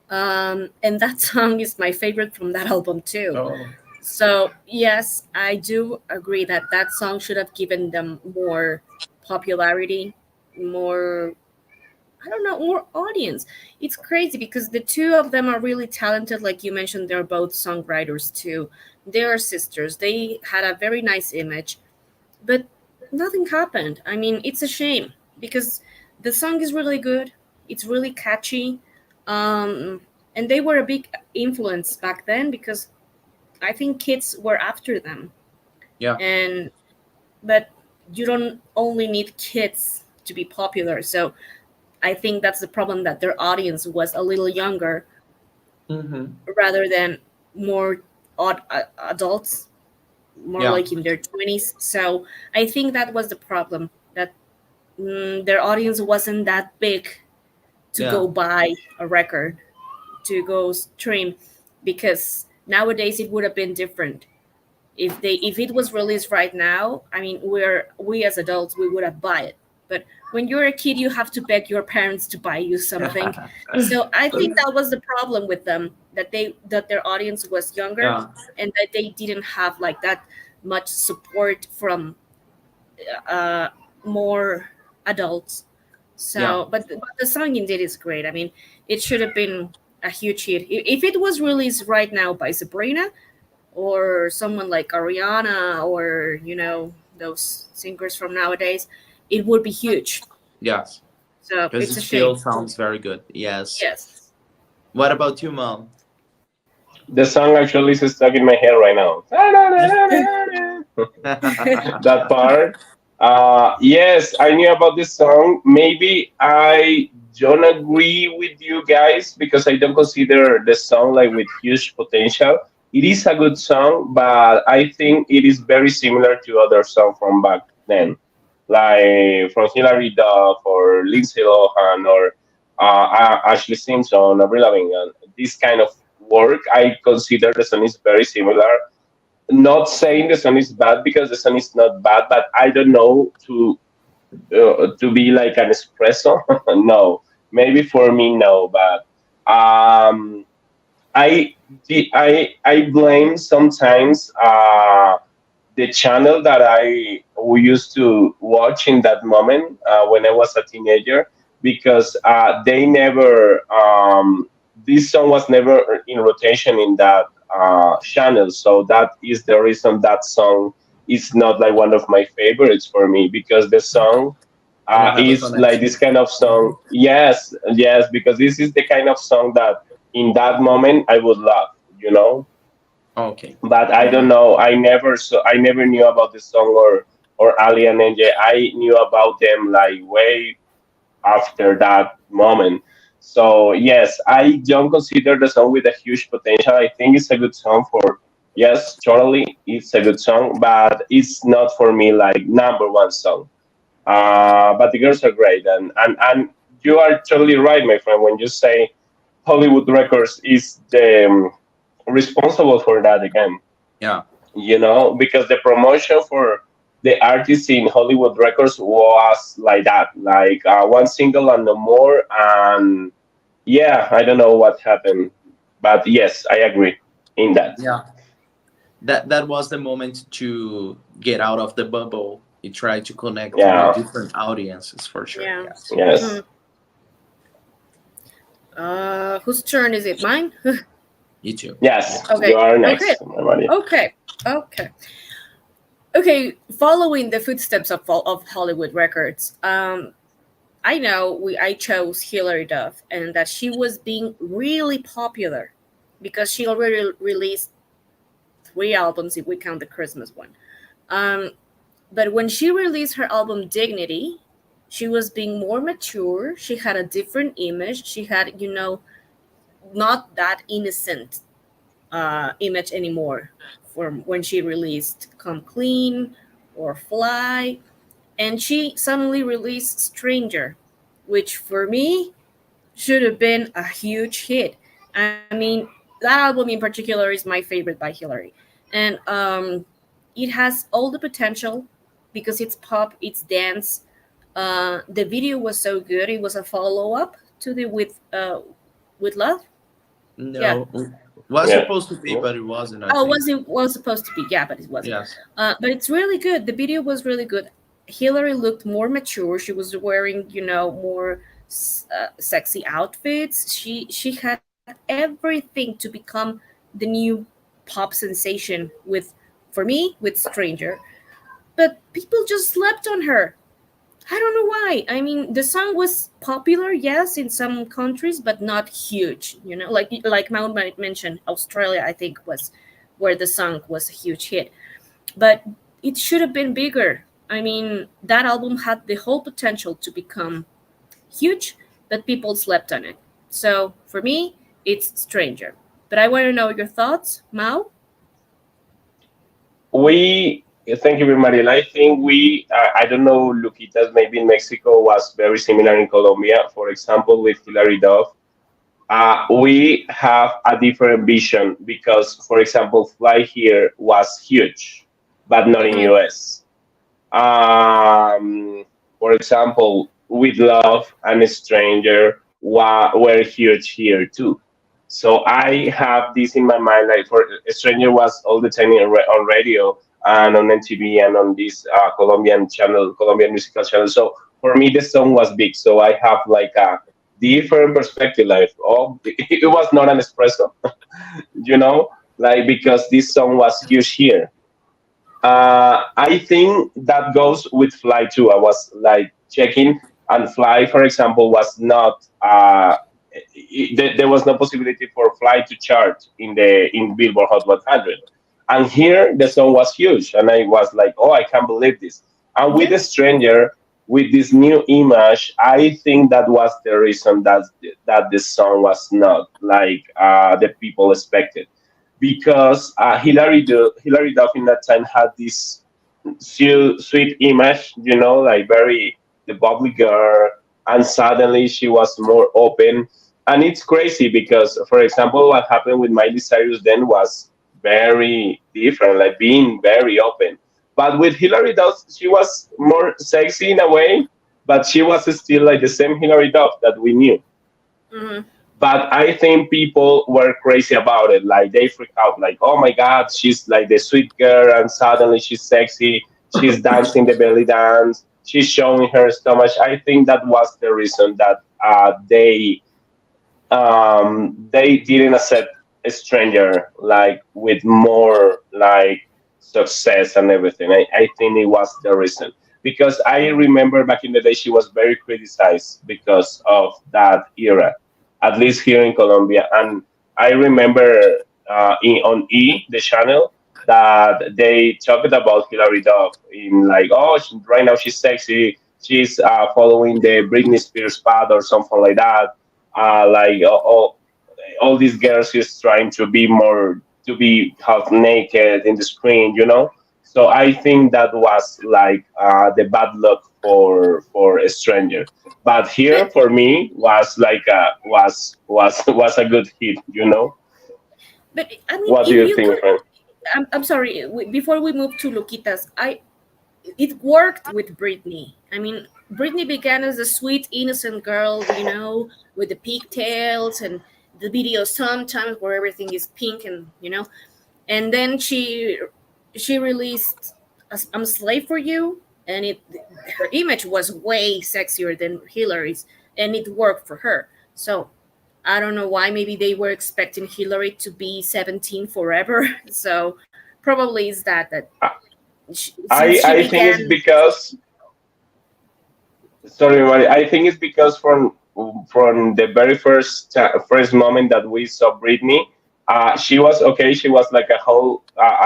And that song is my favorite from that album too. Oh, So, yes, I do agree that that song should have given them more popularity, more, I don't know, more audience. It's crazy because the two of them are really talented. Like you mentioned, they're both songwriters too. They are sisters. They had a very nice image, but nothing happened. I mean, it's a shame because the song is really good. It's really catchy. Um, and they were a big influence back then because I think kids were after them. yeah, And but you don't only need kids to be popular. So I think that's the problem, that their audience was a little younger hmm, rather than more adults, more yeah, like in their 20s. So I think that was the problem, that their audience wasn't that big to yeah, go buy a record, to go stream, because nowadays it would have been different. If it was released right now, I mean, we as adults, we would have buy it. But when you're a kid, you have to beg your parents to buy you something. So I think that was the problem with them, that their audience was younger, yeah, and that they didn't have like that much support from uh, more adults. yeah, So, but the song indeed is great. I mean, it should have been a huge hit. If it was released right now by Sabrina or someone like Ariana, or those singers from nowadays, it would be huge. yes, So because it's it a shame. still sounds very good. Yes. Yes. What about you, Mom? The song actually is stuck in my head right now. That part. Yes, I knew about this song. Maybe I don't agree with you guys because I don't consider the song like with huge potential. it is a good song, but I think it is very similar to other songs from back then, like from Hilary Duff or Lindsay Lohan or Ashley Simpson, Avril Lavigne. And this kind of work, I consider the song is very similar. Not saying the song is bad because the song is not bad, but I don't know to be like an espresso. No, maybe for me no, but I I blame sometimes the channel that I we used to watch in that moment when I was a teenager because they never this song was never in rotation in that channel, so that is the reason that song is not like one of my favorites for me because the song You don't have a is like connection. this kind of Hmm. song. Yes, yes, because this is the kind of song that in that moment I would love, you know. Okay. But I don't Mhm. know. I never knew about the song or Ali and NJ. I knew about them like way after that moment. So yes, I don't consider the song with a huge potential. I think it's a good song for yes, totally, it's a good song, but it's not for me like number one song. But the girls are great, and you are totally right, my friend, when you say Hollywood Records is the responsible for that again. Yeah. You know, because the promotion for the artists in Hollywood Records was like that, like one single and no more. And yeah, I don't know what happened, but yes, I agree in that. Yeah. That was the moment to get out of the bubble. You try to connect with Yeah. different audiences for sure. Yeah. Yes. Mhm. Yes. Whose turn is it? Mine? You too. Yes. Yes. You Okay. are Okay. next, Maria. Okay. Okay. Okay. Following the footsteps of Hollywood Records, I chose Hilary Duff and that she was being really popular because she already released three albums if we count the Christmas one. Um, but when she released her album Dignity, she was being more mature. She had a different image. She had, not that innocent image anymore from when she released Come Clean or Fly. And she suddenly released Stranger, which for me should have been a huge hit. I mean, that album in particular is my favorite by Hillary. And it has all the potential because it's pop, it's dance. The video was so good. It was a follow up to the with Love. Yeah. No, was Yeah. supposed to be, Yeah. but it wasn't. I Oh, think. was it was supposed to be? Yeah, but it wasn't. Yes. But it's really good. The video was really good. Hillary looked more mature. She was wearing, more sexy outfits. She had everything to become the new pop sensation with, for me, with Stranger. But people just slept on her. I don't know why. I mean, the song was popular, yes, in some countries, but not huge. Like Mount might mention, Australia, I think, was where the song was a huge hit. But it should have been bigger. I mean, that album had the whole potential to become huge, but people slept on it. So for me, it's Stranger. But I want to know your thoughts, Mao. We thank you very much. Mariela. I think I don't know, Luquitas maybe in Mexico was very similar in Colombia. For example, with Hilary Duff, we have a different vision because, for example, Fly Here was huge, but not in Mm-hmm. US. For example, With Love and a Stranger were huge here too. So I have this in my mind. Like for a Stranger was all the time on radio and on MTV and on this Colombian channel, Colombian musical channel. So for me, the song was big. So I have like a different perspective. Like, oh, it was not an espresso, you know, like because this song was huge here. I think that goes with Fly too. I was like checking, and Fly, for example, was not. There was no possibility for Fly to chart in Billboard Hot 100, and here the song was huge, and I was like, oh, I can't believe this. And with a Yeah. stranger, with this new image, I think that was the reason that the song was not like the people expected because Hilary Duff in that time had this sweet image, like very the bubbly girl, and suddenly she was more open. And it's crazy because, for example, what happened with Miley Cyrus then was very different, like being very open. But with Hilary Duff, she was more sexy in a way, but she was still like the same Hilary Duff that we knew. Hmm. But I think people were crazy about it. Like they freak out, like, oh my God, she's like the sweet girl, and suddenly she's sexy. She's dancing the belly dance. She's showing her stomach. I think that was the reason that they didn't accept a stranger like with more like success and everything. I think it was the reason because I remember back in the day she was very criticized because of that era, at least here in Colombia. And I remember on the channel that they talked about Hilary Duff in like, oh, right now she's sexy. She's following the Britney Spears path or something like that. Like all these girls is trying to be more to be half naked in the screen. So I think that was like the bad luck for a stranger. But here But for me was like was a good hit. I mean, What do if you you think, could, friend? I'm sorry. Before we move to Luquitas, it worked with Britney. I mean, Britney began as a sweet, innocent girl, with the pigtails and the video sometimes where everything is pink and then she released "I'm a Slave for You," and her image was way sexier than Hillary's, and it worked for her. So I don't know why. Maybe they were expecting Hillary to be 17 forever. So probably is that since she I think it's began. because sorry, Mari, I think it's because from the very first moment that we saw Britney, she was okay. She was like a whole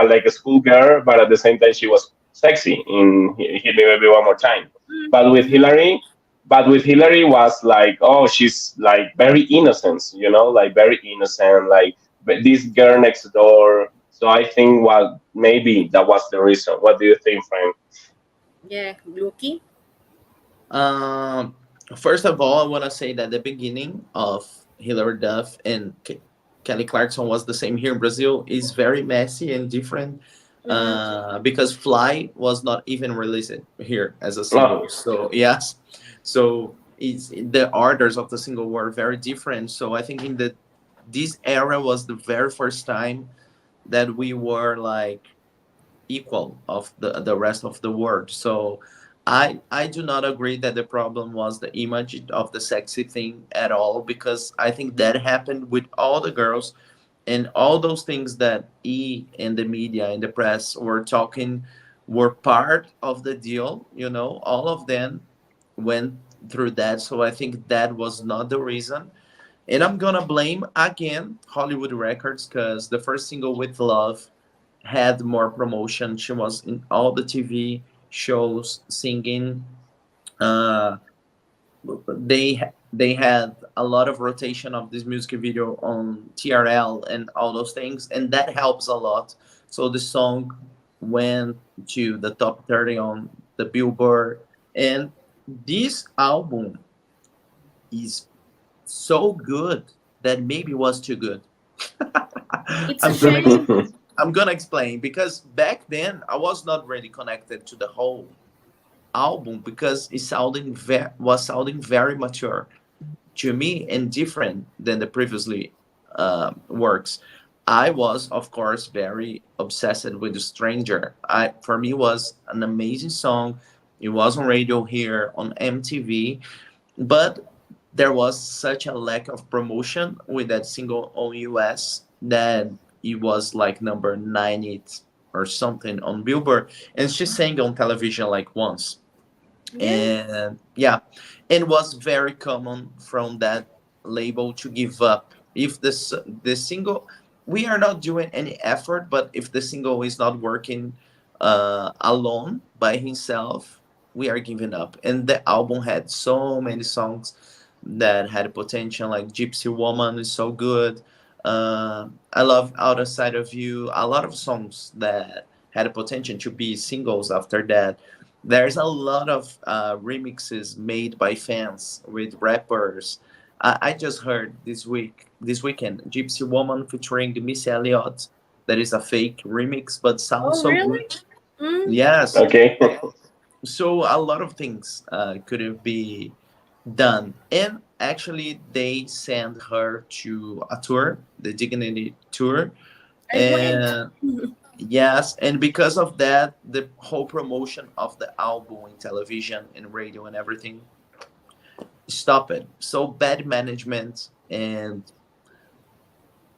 like a schoolgirl, but at the same time she was sexy in Hit Me Baby One More Time. But with Mhm. Hillary, was like, oh, she's like very innocent, like very innocent, like this girl next door. So I think maybe that was the reason. What do you think, Frank? Yeah, Lucky. Um, First of all, I want to say that the beginning of Hilary Duff and Kelly Clarkson was the same here in Brazil. Is very messy and different Hmm. because Fly was not even released here as a Oh, single. So yes, so the orders of the single were very different. So I think in this era was the very first time that we were like equal of the rest of the world. So I do not agree that the problem was the image of the sexy thing at all, because I think that happened with all the girls, and all those things that and the media and the press were talking were part of the deal. All of them went through that. So I think that was not the reason. And I'm gonna blame again Hollywood Records, because the first single with Love had more promotion. She was in all the TV shows singing. Uh, they had a lot of rotation of this music video on TRL and all those things, and that helps a lot. So the song went to the top 30 on the Billboard, and this album is so good that maybe was too good. It's a I'm gonna ex- shame. I'm gonna explain, because back then I was not really connected to the whole album, because was sounding very mature to me and different than the previously works. I was, of course, very obsessed with the Stranger. For me was an amazing song. It was on radio here on MTV, but there was such a lack of promotion with that single on US that it was like number 90 or something on Billboard, and she sang on television like once. Yeah. And yeah, it was very common from that label to give up if the single, we are not doing any effort, but if the single is not working alone by himself, we are giving up. And the album had so many songs that had potential, like Gypsy Woman is so good. I love Outside of You. A lot of songs that had a potential to be singles after that. There's a lot of remixes made by fans with rappers. I just heard this weekend, Gypsy Woman featuring Missy Elliott. That is a fake remix, but sounds Oh, so good. really? Mm. Yes, Okay. so a lot of things could be done, and actually they sent her to a tour, the Dignity tour, I went. and yes, and because of that, the whole promotion of the album in television and radio and everything stopped. So bad management and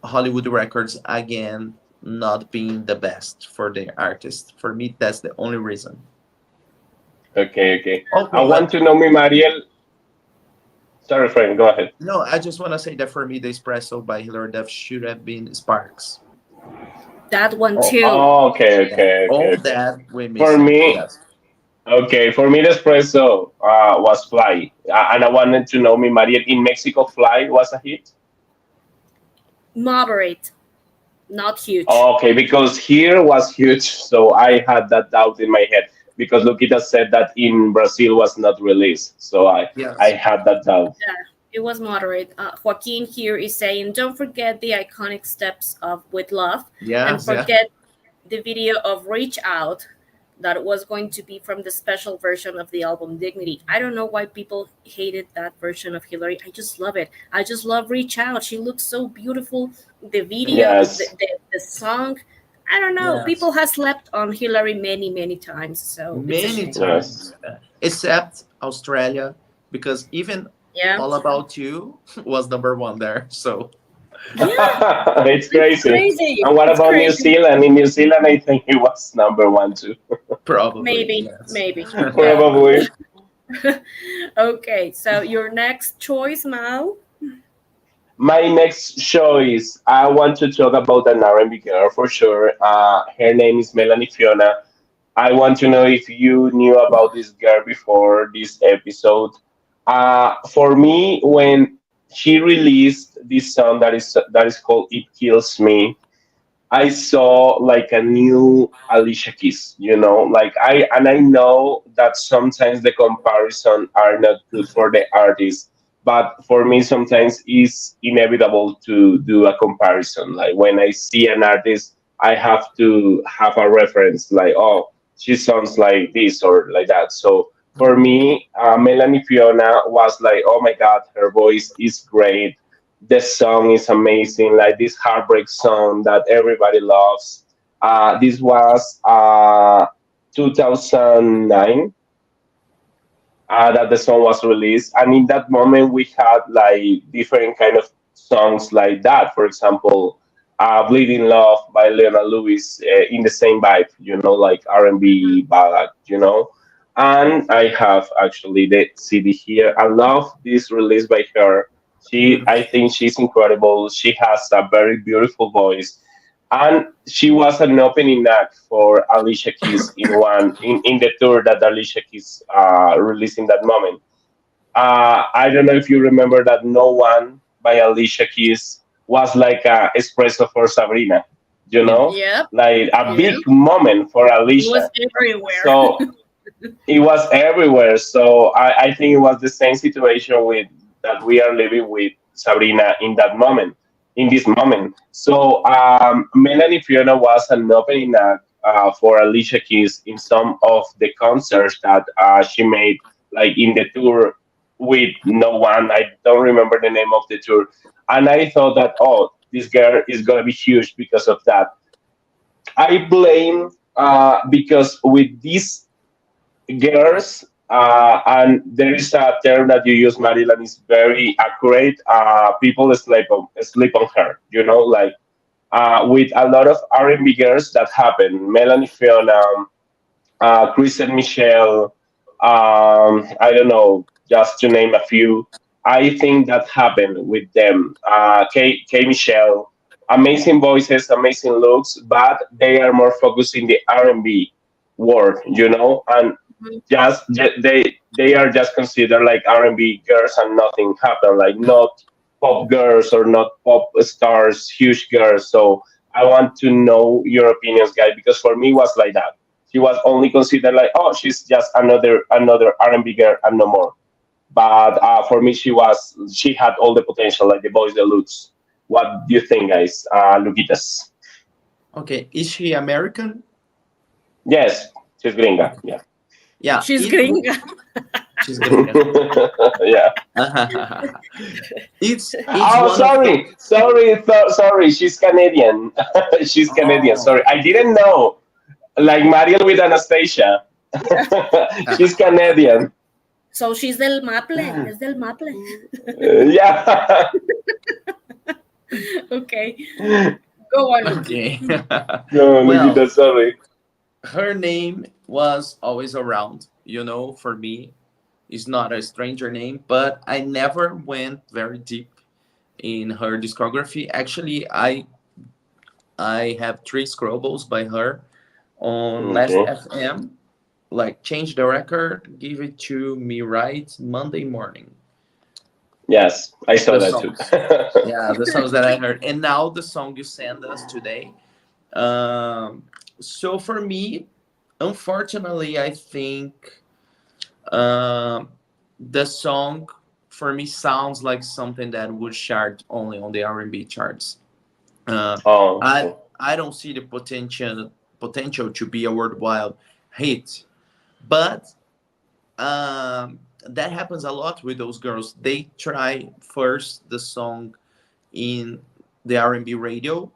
Hollywood records again not being the best for their artist. For me, that's the only reason. Okay, okay. I Okay, want but to know me, Mariel. Sorry, friend, go ahead. no, I just want to say that for me, the Espresso by Hilary Duff should have been Sparks. That one Oh, too. Oh, okay, yeah. okay, okay, All okay. that we're For missing. me, Yes. okay, for me, the espresso was Fly. And I wanted to know me, Mariel, in Mexico, Fly was a hit? Moderate, not huge. Okay, because here was huge, so I had that doubt in my head because Lupita said that in Brazil was not released, so I Yes. had that doubt. Yeah, it was moderate. Joaquin here is saying, don't forget the iconic steps of With Love and Yes. Yeah. forget the video of Reach Out that was going to be from the special version of the album Dignity. I don't know why people hated that version of Hillary. I just love it. I just love Reach Out. She looks so beautiful. The video, Yes. the song. I don't know. Yes. People have slept on Hillary many, many times, so it's a Many shame. Yes. times, except Australia, because even Yeah. All About You was number one there. So Yeah, It's it's crazy. crazy. And what It's about New crazy. Zealand? In New Zealand, I think it was number one too. probably Maybe, yes. maybe. Yeah. Probably. Okay, so your next choice, Mao? My next choice, I want to talk about an R&B girl for sure. Her name is Melanie Fiona. I want to know if you knew about this girl before this episode. For me, when she released this song that is called "It Kills Me," I saw like a new Alicia Keys, like I know that sometimes the comparison are not good for the artist, but for me sometimes it's inevitable to do a comparison. Like when I see an artist, I have to have a reference, like, oh, she sounds like this or like that. So for me, Melanie Fiona was like, oh my God, her voice is great, the song is amazing, like this heartbreak song that everybody loves. This was 2009 that the song was released, and in that moment we had like different kind of songs like that. For example, "Bleeding Love" by Leona Lewis, in the same vibe, like R&B ballad, And I have actually the CD here. I love this release by her. I think she's incredible. She has a very beautiful voice, and she was an opening act for Alicia Keys in the tour that Alicia Keys released in that moment. I don't know if you remember that "No One" by Alicia Keys was like a espresso for Sabrina, Yes. Yep, like a yeah. big moment for It was Alicia. everywhere. So it was everywhere. So I think it was the same situation with that we are living with Sabrina in that moment, in this moment. So Melanie Fiona was an opening act for Alicia Keys in some of the concerts that she made, like in the tour with "No One." I don't remember the name of the tour, and I thought that, oh, this girl is gonna be huge because of that. I blame because with this girls, and there is a term that you use, Maryland, is very accurate. People sleep on her, like with a lot of R&B girls that happen. Melanie Fiona, Chris and Michelle, I don't know, just to name a few. I think that happened with them. K Michelle, amazing voices, amazing looks, but they are more focused in the R&B world, and they are just considered like R&B girls, and nothing happened. Like not pop girls or not pop stars, huge girls. So I want to know your opinions, guys, because for me it was like that. She was only considered like, oh, she's just another R&B girl and no more. But for me, she had all the potential, like the voice, the looks. What do you think, guys? Luquitas. Okay, is she American? Yes, she's gringa. Okay. Yeah. Yeah, She's gringa. she's gringa. Yeah. It's Oh, one of the. sorry. She's Canadian. She's Canadian. Sorry, Oh. I didn't know. Like Mariel with Anastasia. She's Canadian. So she's del Maple. Es del Maple. Yeah. Okay. Go on, Luki. Okay. No, Well, Luquita, sorry. her name was always around, for me. It's not a stranger name, but I never went very deep in her discography. Actually, I have three scrubbles by her on Last Okay. FM, like Change the Record, Give It to Me Right Monday Morning. Yes, I saw The that too. songs. Yeah, the songs that I heard. And now the song you send us today. Um, so for me, unfortunately, I think um, the song for me sounds like something that would chart only on the R&B charts. Uh, Oh, I okay. I don't see the potential to be a worldwide hit, but that happens a lot with those girls. They try first the song in the R&B radio,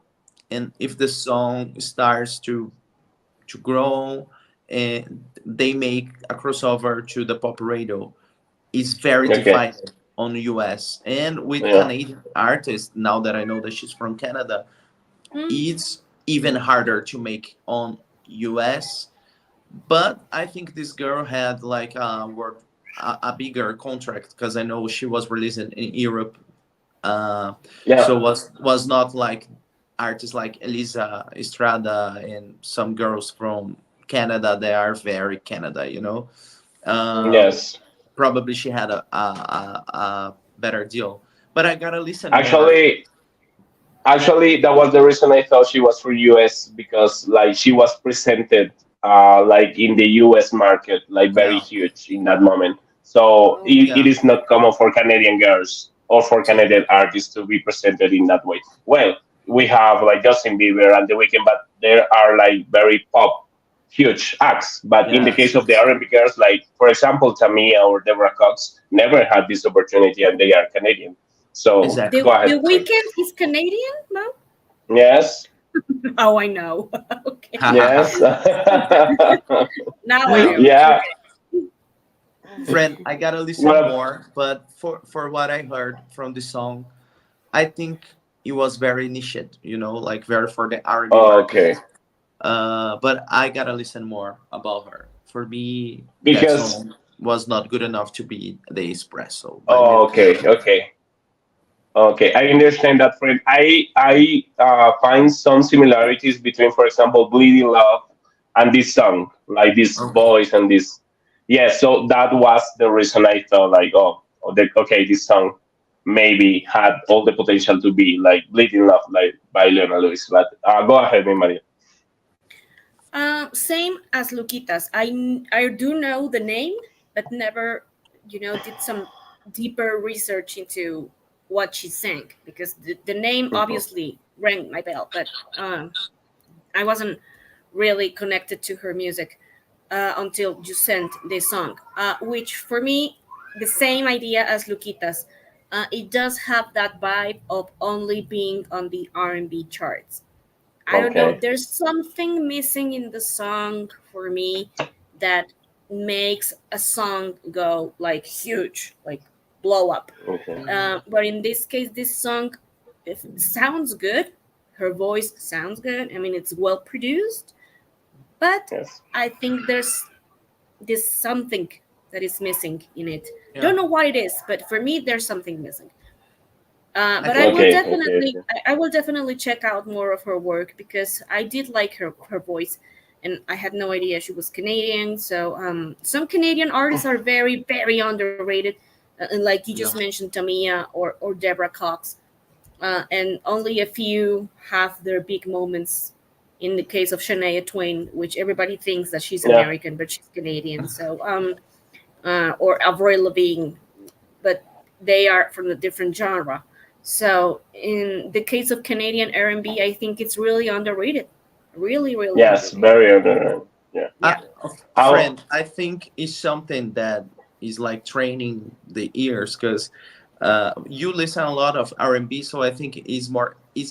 and if the song starts to grow, and they make a crossover to the pop radio, it's very Okay. divided on the US. And with Yeah. Canadian artists, now that I know that she's from Canada, Mm. it's even harder to make on US. But I think this girl had like a bigger contract because I know she was released in Europe. uh, Yeah. so was not like artists like Elisa Estrada and some girls from Canada. They are very Canada, um, Yes. probably she had a better deal, but I gotta listen more. Actually, actually, that was the reason I thought she was for US because like she was presented like in the US market, like very Yeah. huge in that moment. So Oh. it Yeah. is not common for Canadian girls or for Canadian artists to be presented in that way. Well, we have like Justin Bieber and The Weeknd, but there are like very pop huge acts. But in the Yes. case of the R&B girls, like for example Tamia or Deborah Cox, never had this opportunity and they are Canadian. So The go Exactly. ahead. the weekend is Canadian, no? Yes, Oh, I know. Okay. yes. Now I know. Yeah. Okay. Friend, I gotta listen Well, more, but for what I heard from the song, I think it was very niched, like very for the R&B market. okay. But I gotta listen more about her. For me, that Because song was not good enough to be the Espresso by Milky okay, Way. okay, okay. I understand that, friend. I find some similarities between, for example, "Bleeding Love" and this song, like this Okay. voice and this. Yeah, so that was the reason I thought, like, okay, this song maybe had all the potential to be like "Bleeding Love," like by Leona Lewis. But go ahead, Maria. Same as Luquitas. I do know the name, but never, did some deeper research into what she sang because the name Mhm. obviously rang my bell, but I wasn't really connected to her music until you sent this song, which for me, the same idea as Luquitas. It does have that vibe of only being on the R&B charts. I don't know. Okay. There's something missing in the song for me that makes a song go like huge, like blow up. Okay. But in this case, this song it sounds good. Her voice sounds good. I mean, it's well produced, but Yes. I think there's this something that is missing in it. Don't Yeah. know what it is, but for me, there's something missing. I But I think will Okay. Okay. definitely, Okay. I will definitely check out more of her work because I did like her voice, and I had no idea she was Canadian. So some Canadian artists are very very underrated. and like you Yeah. just mentioned, Tamia or Deborah Cox, and only a few have their big moments. In the case of Shania Twain, which everybody thinks that she's Yeah. American, but she's Canadian. So, or Avril Lavigne, but they are from a different genre. So, in the case of Canadian R&B, I think it's really underrated, really, really Yes, underrated. very underrated. Yeah. Yeah, How? Friend, I think it's something that is like training the ears because you listen a lot of R&B, so I think it's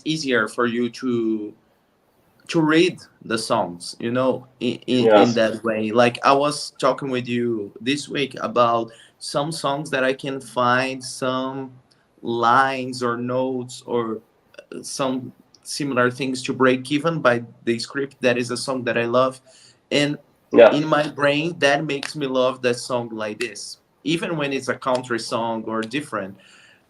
easier for you to read the songs, in Yes. that way. Like I was talking with you this week about some songs that I can find some lines or notes or some similar things to break even by the script that is a song that I love. And Yeah. in my brain, that makes me love that song like this, even when it's a country song or different.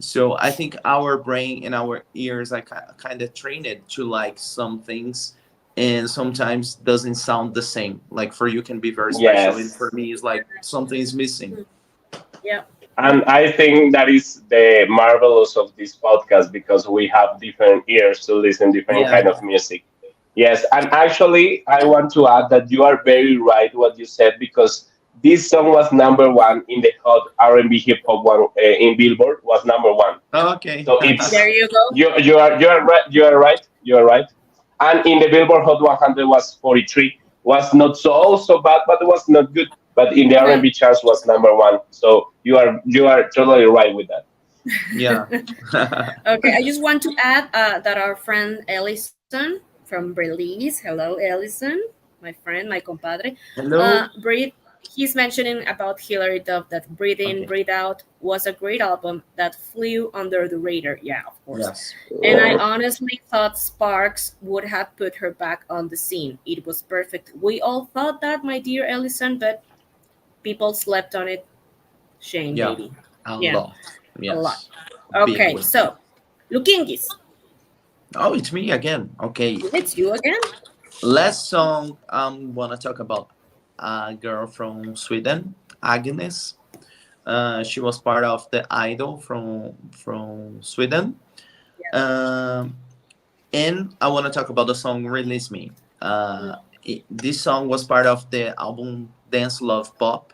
So I think our brain and our ears are kind of trained to like some things, and sometimes doesn't sound the same. Like for you can be very special, and Yes. for me, it's like something is missing. yeah, And I think that is the marvelous of this podcast because we have different ears to listen different Yeah. kind of music. Yes, and actually, I want to add that you are very right what you said because this song was number one in the hot R&B hip hop one in Billboard was number one. Okay. So it's there you go. you are right. And in the Billboard Hot 100 was 43. Was not so bad, but it was not good. But in the Mhm. R&B charts was number one. So you are totally right with that. Yeah. Okay, I just want to add that our friend Ellison from Belize, hello Ellison, my friend, my compadre, Hello. breathe. He's mentioning about Hilary Duff that "Breathe In, Okay. Breathe Out" was a great album that flew under the radar. Yeah, of course. Yes. And I Uh, honestly thought Sparks would have put her back on the scene. It was perfect. We all thought that, my dear Ellison, but people slept on it. Shame, Yeah. baby. A Yeah, lot. a lot. Yes. Big Okay, one. so Lukingis, Oh, it's me again. Okay. it's you again. Last song I'm wanna talk about a girl from Sweden, Agnes. She was part of the Idol from Sweden. Um, and I want to talk about the song "Release Me." Mm, This song was part of the album "Dance Love Pop"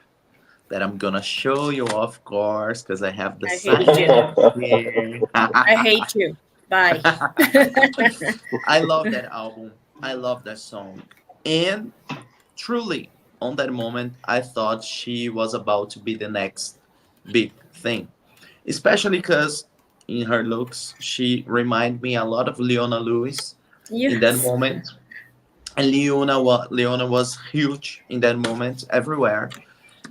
that I'm gonna show you, of course, because I have the I hate you. signing here. I hate you. Bye. I love that album. I love that song. And truly, on that moment, I thought she was about to be the next big thing. Especially because in her looks, she reminded me a lot of Leona Lewis in that Yes. moment. And Leona was huge in that moment everywhere.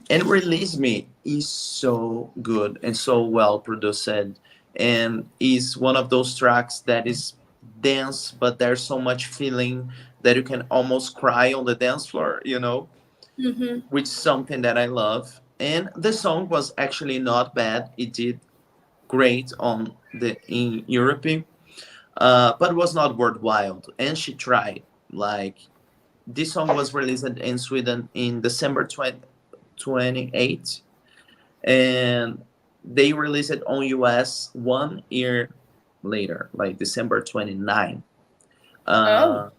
And Release Me is so good and so well produced, and is one of those tracks that is dense, but there's so much feeling that you can almost cry on the dance floor, Hmm. which is something that I love. And the song was actually not bad. It did great on the in Europe, but was not worldwide. And she tried. Like this song was released in Sweden in December 28, and they released it on US 1 year later, like December 29. Oh. Uh, Mm.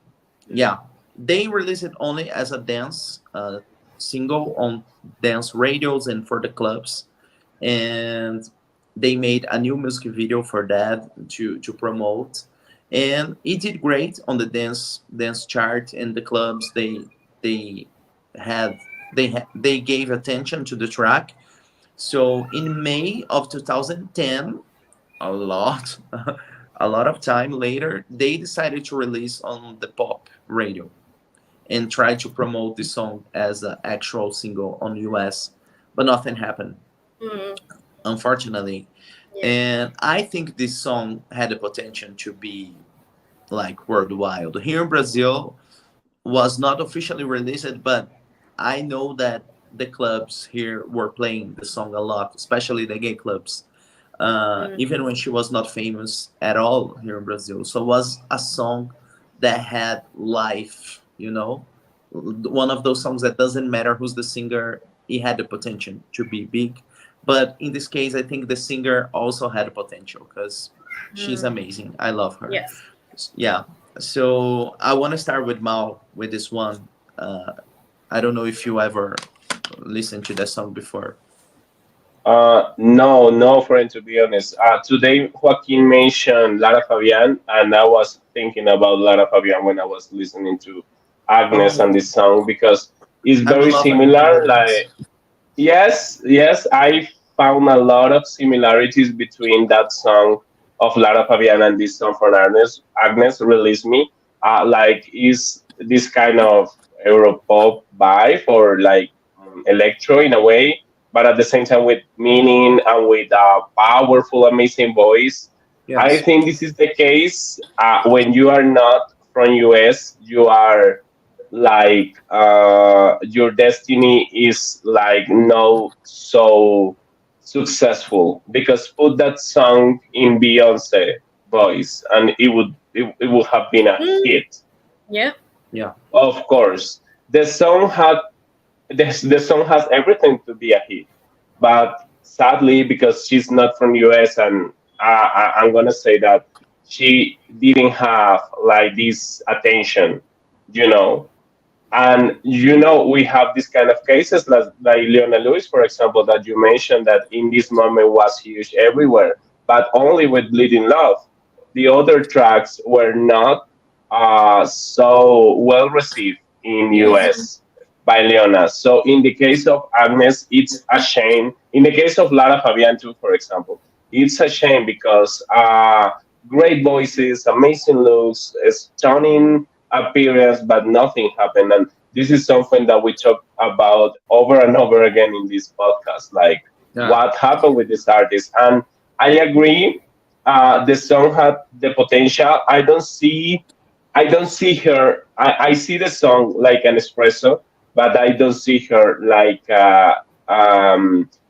yeah, they released it only as a dance single on dance radios and for the clubs, and they made a new music video for that to promote, and it did great on the dance chart and the clubs. They had they gave attention to the track. So in May of 2010, a lot a lot of time later, they decided to release on the pop radio and try to promote the song as an actual single on US, but nothing happened, Mm. unfortunately. Yeah. And I think this song had the potential to be like worldwide. Here in Brazil was not officially released, but I know that the clubs here were playing the song a lot, especially the gay clubs. Even Hmm. when she was not famous at all here in Brazil. So it was a song that had life, one of those songs that doesn't matter who's the singer, it had the potential to be big. But in this case, I think the singer also had a potential because she's Mm, amazing. I love her. yes. Yeah. So I want to start with Mao with this one. Uh, I don't know if you ever listened to that song before. No, no, friend, to be honest. Today, Joaquin mentioned Lara Fabian, and I was thinking about Lara Fabian when I was listening to Agnes and Oh, this song because it's I would very love a new similar. versions. Like, yes, yes, I found a lot of similarities between that song of Lara Fabian and this song from Agnes. Agnes released me. Like, is this kind of Europop vibe or like electro in a way, but at the same time with meaning and with a powerful, amazing voice. I Yes. think this is the case when you are not from US. You are like your destiny is like no so successful because put that song in Beyonce voice and it would have been a Mm, hit. yeah. Yeah. Of course, the song had the song has everything to be a hit, but sadly because she's not from US and I'm gonna say that she didn't have like this attention, you know. And we have this kind of cases like Leona Lewis, for example, that you mentioned that in this moment was huge everywhere, but only with Bleeding Love. The other tracks were not so well received in Yes. Mhm. US by Leona. So in the case of Agnes, it's a shame. In the case of Lara Fabian too, for example, it's a shame because great voices, amazing looks, stunning appearance, but nothing happened. And this is something that we talk about over and over again in this podcast, like Yeah. what happened with this artist. And I agree, the song had the potential. I don't see her. I see the song like an espresso, but I don't see her like.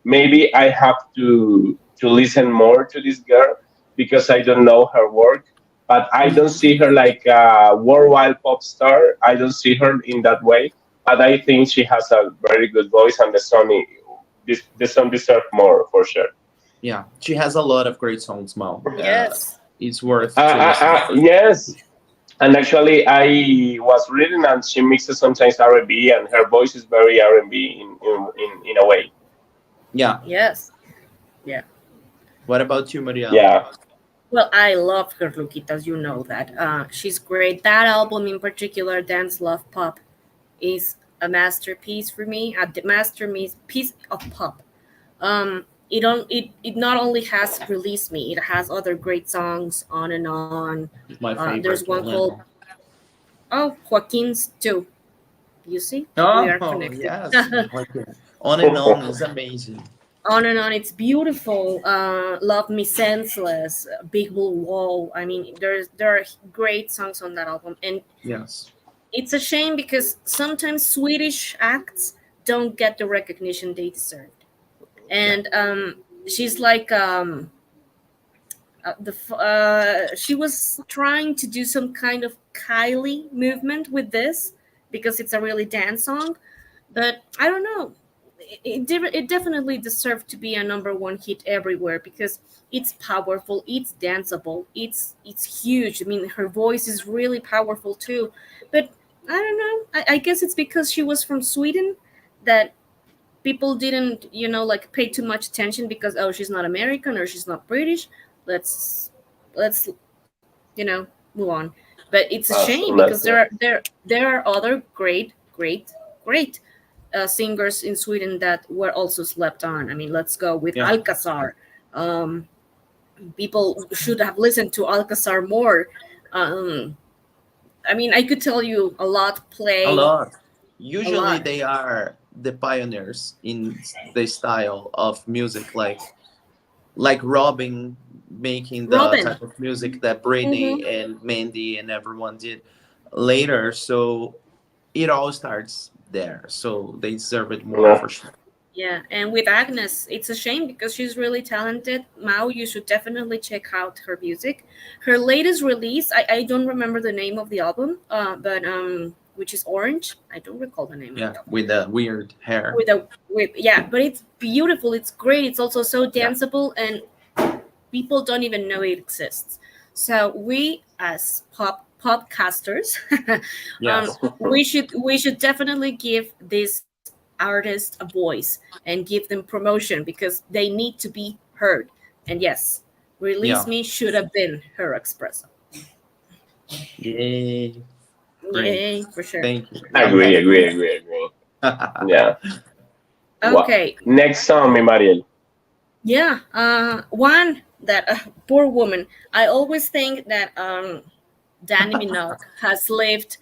Maybe I have to listen more to this girl because I don't know her work, but I don't see her like a worldwide pop star. I don't see her in that way, but I think she has a very good voice, and the song deserves more for sure. Yeah. She has a lot of great songs, Mao. Yes. It's worth to listen. Yes, and actually, I was reading, and she mixes sometimes R&B, and her voice is very R&B in a way. Yeah. Yes. Yeah. What about you, Maria? Yeah, Well, I love her, Luquitas. You know that. She's great. That album in particular, Dance Love Pop, is a masterpiece for me. A masterpiece piece of pop. It not only has Release Me, it has other great songs on and on. It's my There's favorite one one. called Joaquin's too. You see, we are Oh, connected. yes. Okay. On and On is amazing. On and on, it's beautiful. Love Me Senseless, Big Blue Wall. I mean, there are great songs on that album, and Yes. it's a shame because sometimes Swedish acts don't get the recognition they deserved. Yeah. And she's like she was trying to do some kind of Kylie movement with this because it's a really dance song, but I don't know. It definitely deserved to be a number one hit everywhere because it's powerful, it's danceable, it's huge. I mean, her voice is really powerful too, but I don't know. I guess it's because she was from Sweden that people didn't like pay too much attention because oh she's not American or she's not British. Let's move on. But it's a shame because absolutely. there are other great singers in Sweden that were also slept on. I mean, let's go with Yeah. Alcazar. Um, People should have listened to Alcazar more. Um, I mean, I could tell you a lot. A Play lot. a Usually lot. they are the pioneers in the style of music, like Robin making the Robin. type of music that Mm-hmm. Britney and Mandy and everyone did later. So it all starts there. So they deserve it more Yeah. for sure. Yeah, and with Agnes, it's a shame because she's really talented. Mao, you should definitely check out her music. Her latest release, I don't remember the name of the album, but which is orange. I don't recall the name right Yeah, now. with the weird hair. With a with yeah, but it's beautiful. It's great. It's also so Yeah. danceable, and people don't even know it exists. So we, as podcasters, Yes. we should definitely give this artist a voice and give them promotion because they need to be heard. And yes, Release Yeah. Me should have been her espresso. Yay. Great. Yay, for sure. Thank you. I'm Agree, happy agree, with agree, agree. Yeah. What? Okay, Next song, mi Mariel. yeah. One that poor woman. I always think that Danny Minogue has lived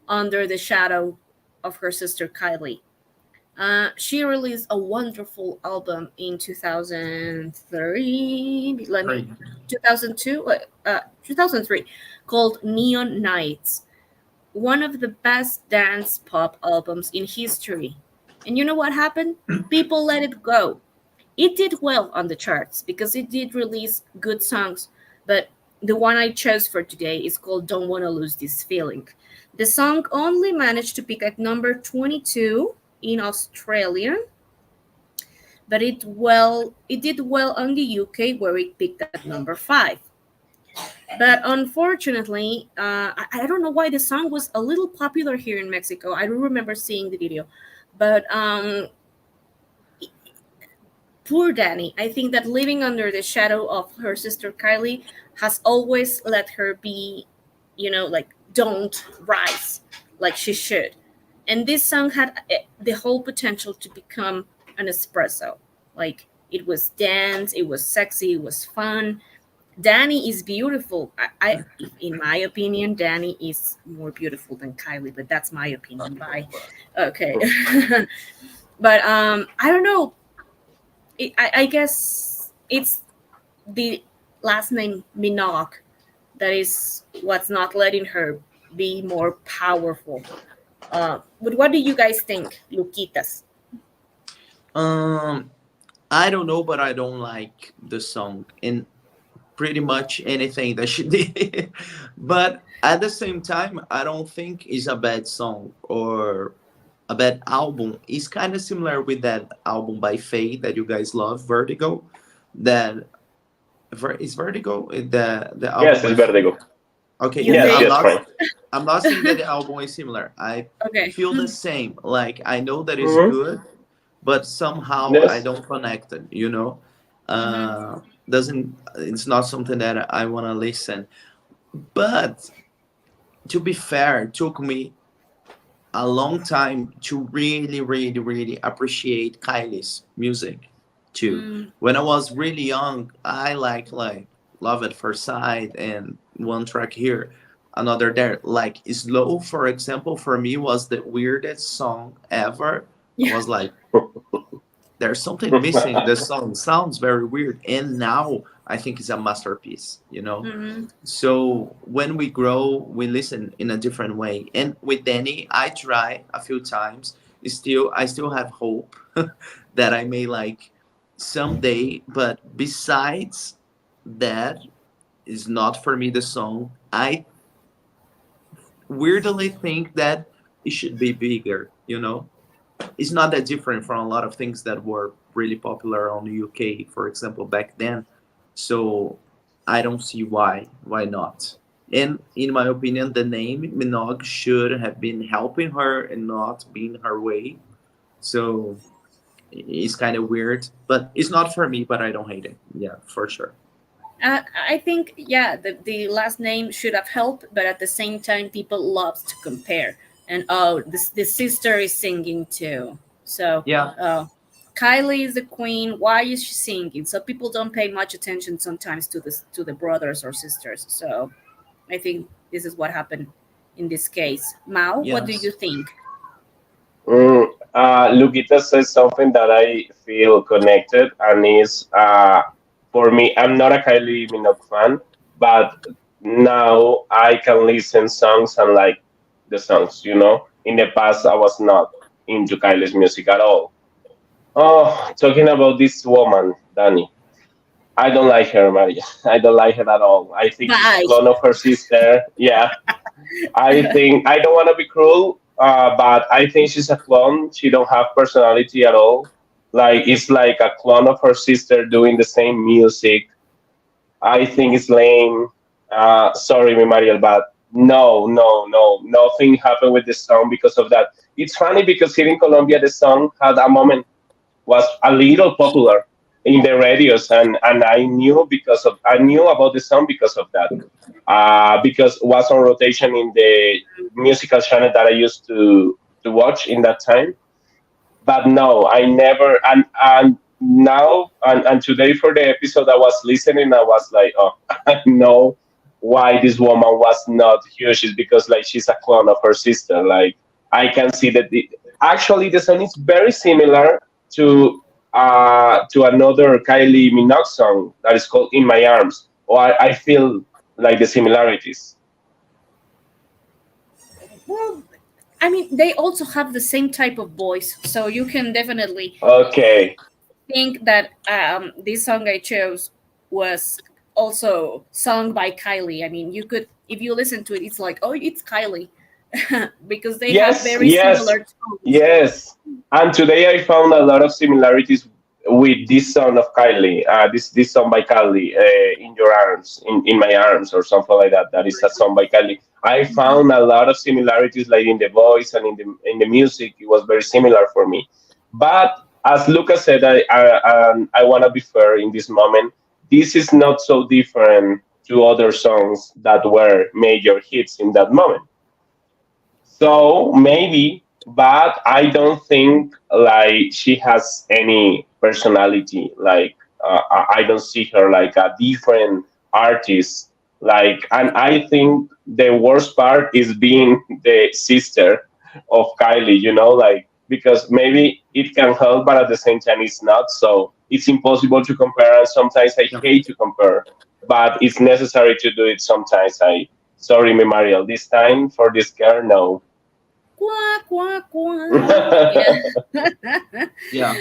under the shadow of her sister Kylie. She released a wonderful album in 2003, let me, Great. 2002, 2003, called Neon Nights. One of the best dance pop albums in history. And you know what happened? People let it go. It did well on the charts because it did release good songs, but the one I chose for today is called Don't Wanna Lose This Feeling. The song only managed to peak at number 22 in Australia, but it did well on the UK where it peaked at number 5. But unfortunately, I don't know why the song was a little popular here in Mexico. I don't remember seeing the video, but poor Danny. I think that living under the shadow of her sister Kylie has always let her be, like don't rise like she should. And this song had the whole potential to become an espresso. Like it was dance, it was sexy, it was fun. Danny is beautiful. In my opinion, Danny is more beautiful than Kylie, but that's my opinion. Bye. Okay. But I don't know. I guess it's the last name Minogue that is what's not letting her be more powerful. But what do you guys think, Luquitas? Um, I don't know, but I don't like the song in pretty much anything that she did. But at the same time, I don't think it's a bad song or a bad album. It's kind of similar with that album by Faye that you guys love, Vertigo. That is Vertigo the album Yes, by it's Faye. Vertigo. Okay, You Yes, yeah, think? yes, friend. I'm not saying that the album is similar. I Okay. feel the same. Like I know that it's Mm-hmm. good, but somehow I Yes. don't connect it. You know, Hmm. doesn't it's not something that I want to listen. But to be fair, it took me a long time to really, really, really appreciate Kylie's music too. Mm, When I was really young, I like Love at First Sight and one track here, another there. Like Slow, for example, for me was the weirdest song ever. I yeah. was like, there's something missing. The song sounds very weird. And now I think it's a masterpiece, you know? Hmm. So when we grow, we listen in a different way. And with Danny, I try a few times. I still have hope that I may like someday. But besides that, is not for me the song. I weirdly think that it should be bigger. You know, it's not that different from a lot of things that were really popular on the UK, for example, back then. So I don't see why not. And in my opinion, the name Minogue should have been helping her and not being her way. So it's kind of weird, but it's not for me. But I don't hate it. Yeah, for sure. I think, yeah, the last name should have helped, but at the same time, people love to compare. And oh, the sister is singing too. So, Yeah. oh, Kylie is the queen. Why is she singing? So people don't pay much attention sometimes to the brothers or sisters. So I think this is what happened in this case. Mao, what do you Yes. think? Lupita says something that I feel connected, and is for me. I'm not a Kylie Minogue fan, but now I can listen songs and like the songs. In the past, I was not into Kylie's music at all. Oh, talking about this woman, Danny. I don't like her, Maria. I don't like her at all. I think she's a Bye. clone of her sister. Yeah, I think I don't want to be cruel. but I think she's a clone. She don't have personality at all. Like it's like a clone of her sister doing the same music. I think it's lame. Sorry, me Mariel, but no, no, no, nothing happened with the song because of that. It's funny because here in Colombia, the song had a moment was a little popular in the radios, and I knew about the song because of that. Because it was on rotation in the musical channel that I used to watch in that time. But no, I never. And now and today for the episode, I was listening. I was like, oh, I know why this woman was not huge. Is because like she's a clone of her sister. Like I can see that actually the song is very similar to another Kylie Minogue song that is called "In My Arms." Or I feel like the similarities. Well, I mean, they also have the same type of voice, so you can definitely Okay. think that this song I chose was also sung by Kylie. I mean, you could, if you listen to it, it's like, oh, it's Kylie, because they have Yes, very yes, similar tones. yes. And today I found a lot of similarities with this song of Kylie. This song by Kylie, "In Your Arms," in my arms, or something like that. That is a song by Kylie. I found a lot of similarities, like in the voice and in the music. It was very similar for me. But as Lucas said, I want to be fair in this moment. This is not so different to other songs that were major hits in that moment. So maybe, but I don't think like she has any personality. Like I don't see her like a different artist. Like, and I think the worst part is being the sister of Kylie. Like because maybe it can help, but at the same time it's not. So it's impossible to compare, and sometimes I Yeah. hate to compare, but it's necessary to do it sometimes. Sorry, me Mariel, this time for this girl, no. Quack, quack, quack. Yeah. Yeah.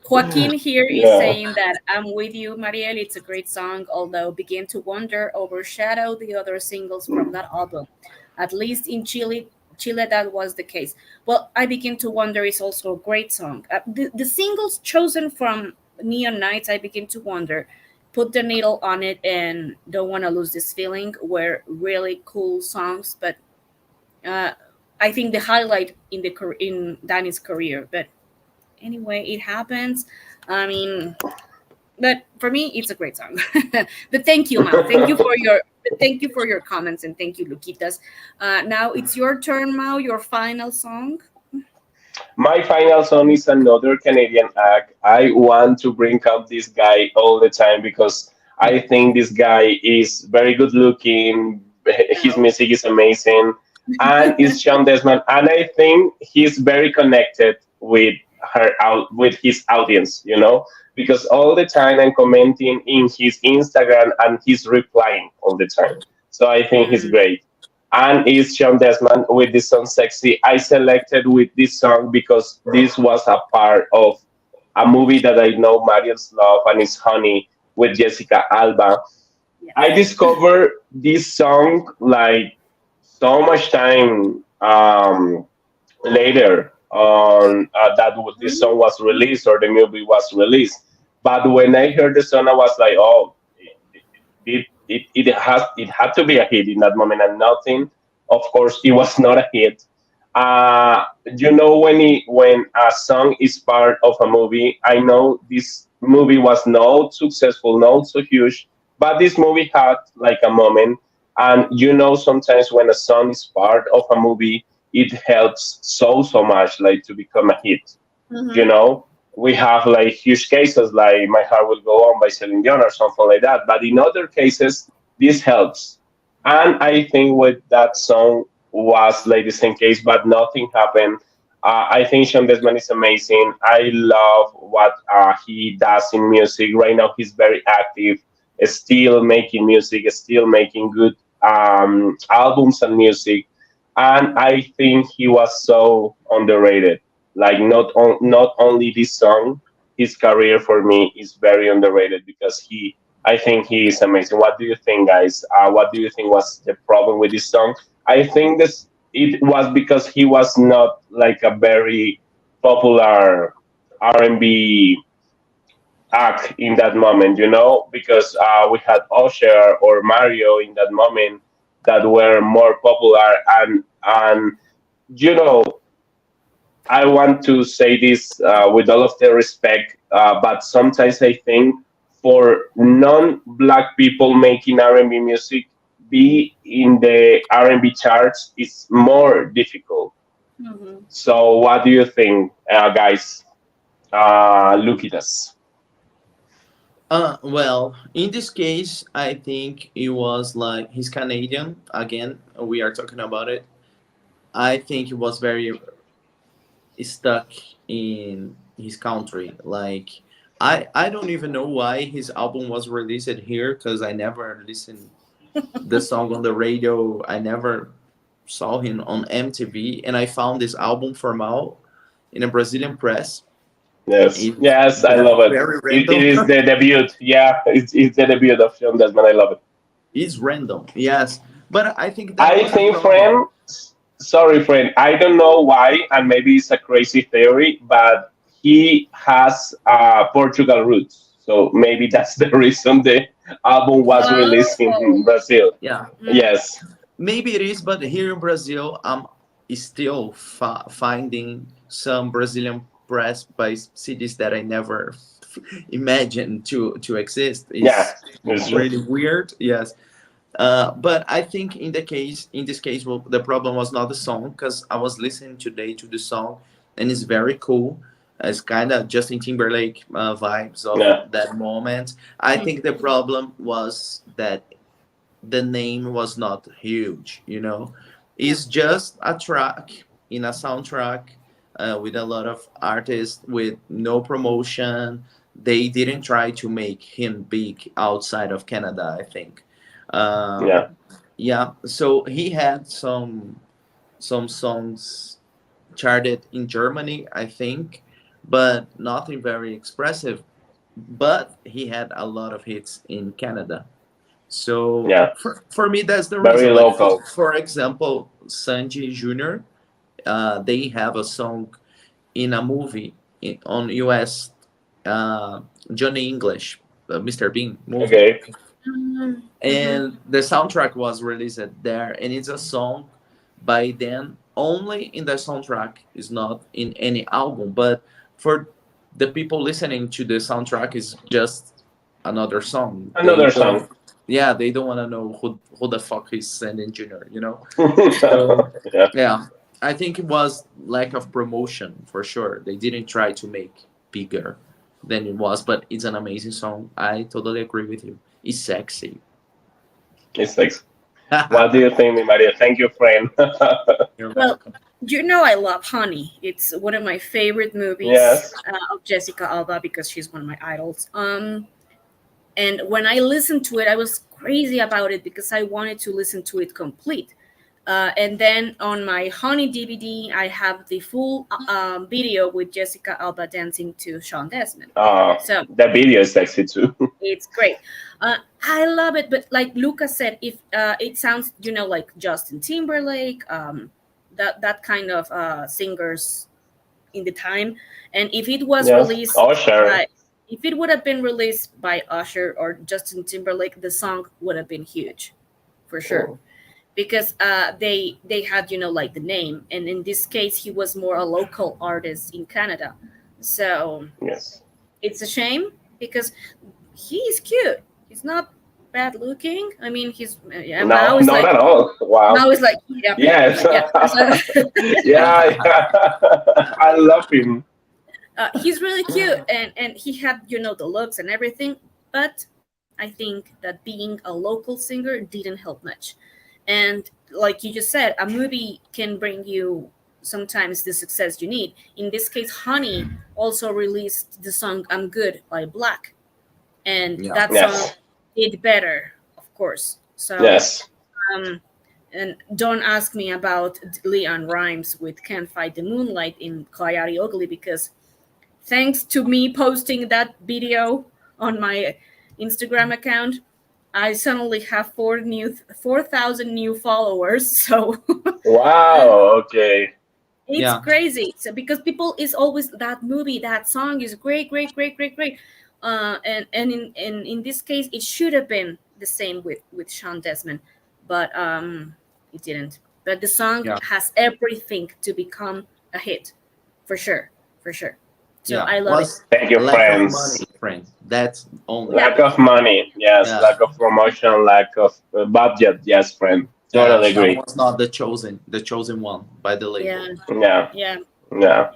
Joaquin here is Yeah. saying that I'm with you, Mariel. It's a great song, although Begin to Wonder overshadowed the other singles from that album. At least in Chile that was the case. Well, I Begin to Wonder is also a great song. The singles chosen from Neon Nights, I Begin to Wonder, Put the Needle on It, and Don't Wanna Lose This Feeling were really cool songs, but uh, I think the highlight in in Danny's career. But anyway, it happens. I mean, but for me, it's a great song. But thank you, Mao. Thank you for your comments, and thank you, Luquitas. Now it's your turn, Mao. Your final song. My final song is another Canadian act. I want to bring up this guy all the time because I think this guy is very good looking. His No. music is amazing, and it's Sean Desmond. And I think he's very connected with with his audience. Because all the time I'm commenting in his Instagram and he's replying all the time. So I think he's Mm, great, and is Sean Desmond with this song "Sexy." I selected with this song because this was a part of a movie that I know Mariel's love, and it's Honey with Jessica Alba. I yes. discovered this song like so much time later on this Mhm. song was released or the movie was released. But when I heard the song, I was like, oh, it had to be a hit in that moment, and nothing. Of course, it was not a hit. When a song is part of a movie, I know this movie was not successful, not so huge, but this movie had like a moment. And sometimes when a song is part of a movie, it helps so much like to become a hit. you Mhm. know we have like huge cases like "My Heart Will Go On" by Celine Dion or something like that, but in other cases this helps. And I think with that song was like the same case, but nothing happened. I think Sean Desmond is amazing. I love what he does in music right now. He's very active, still making music, still making good albums and music. And I think he was so underrated. Like not only this song, his career for me is very underrated because I think he is amazing. What do you think, guys? What do you think was the problem with this song? I think this it was because he was not like a very popular R&B act in that moment, because we had Usher or Mario in that moment that were more popular, and you know I want to say this with all of the respect, but sometimes I think for non-black people making R&B music, be in the R&B charts is more difficult. Mhm. So, what do you think, guys? Look at us. Well, in this case, I think it was like he's Canadian. Again, we are talking about it. I think he was very stuck in his country. Like, I don't even know why his album was released here because I never listened the song on the radio. I never saw him on MTV, and I found this album formal in a Brazilian press. Yes, It's yes, I love it. very It random. is the debut. Yeah, it's the debut of Film Desmond. I love it. It's random, yes, but I think that I was a think, problem. friend, sorry, friend, I don't know why, and maybe it's a crazy theory, but he has Portugal roots. So maybe that's the reason the album was released Oh. in Brazil. Yeah, Mm. Yes, maybe it is, but here in Brazil, I'm still finding some Brazilian press by cities that I never imagined to exist. yeah, Is it's true. really weird. Yes, but I think in this case, well, the problem was not the song because I was listening today to the song, and it's very cool. It's kind of Justin Timberlake vibes of Yeah, that moment. I Mm. think the problem was that the name was not huge. Yeah. It's just a track in a soundtrack with a lot of artists with no promotion. They didn't try to make him big outside of Canada, I think. yeah, Yeah, so he had some songs charted in Germany, I think, but nothing very expressive. But he had a lot of hits in Canada. So yeah. for me, that's the Very reason. Like local. for example, Sanji Jr. They have a song in a movie on US Johnny English, Mr. Bean movie, Okay. Mhm. and the soundtrack was released there, and it's a song by them only in the soundtrack. Is not in any album, but for the people listening to the soundtrack is just another song. They Another don't, song. yeah, they don't want to know who the fuck is Sandy Jr. So Yeah. yeah, I think it was lack of promotion for sure. They didn't try to make bigger than it was, but it's an amazing song. I totally agree with you. It's sexy. It's like, what do you think, mi Maria? Thank you, friend. You're Well, welcome. I love Honey. It's one of my favorite movies Yes. of Jessica Alba because she's one of my idols. And when I listened to it, I was crazy about it because I wanted to listen to it complete. And then on my Honey DVD, I have the full video with Jessica Alba dancing to Sean Desmond. Uh, So the video is sexy too. it's great. I love it, but like Lucas said, if it sounds, like Justin Timberlake, that kind of singers in the time, and Yes. Oh, sure. if it would have been released by Usher or Justin Timberlake, the song would have been huge, for sure, Mm, because they had like the name, and in this case, he was more a local artist in Canada, so yes. it's a shame because he's cute. He's not bad looking. I mean, he's No, not at all. Wow. Now it's like yeah, Yes. yeah. So, Yeah, yeah. I love him. he's really cute, and he had the looks and everything. But I think that being a local singer didn't help much. And like you just said, a movie can bring you sometimes the success you need. In this case, Honey also released the song "I'm Good" by Black, and Yeah. that song Yes. did better, of course. So, Yes. um, and don't ask me about Leon Rhymes with "Can't Fight the Moonlight" in Coyote Ugly because thanks to me posting that video on my Instagram account, I suddenly have 4,000 new followers. So Wow. Okay. it's Yeah, crazy. So because people is always that movie, that song is great, great, great, great, great. And in this case, it should have been the same with Sean Desmond, but it didn't. But the song yeah, has everything to become a hit, for sure, for sure. So yeah. I love it. Was Thank you, a lack of money, friends. friend. That's only. Yeah, Lack of money. Yes. Yeah, Lack of promotion. Lack of budget. Yes, friend. yeah. Totally Sean agree. was not the chosen one by the yeah, label. Yeah. yeah. Yeah.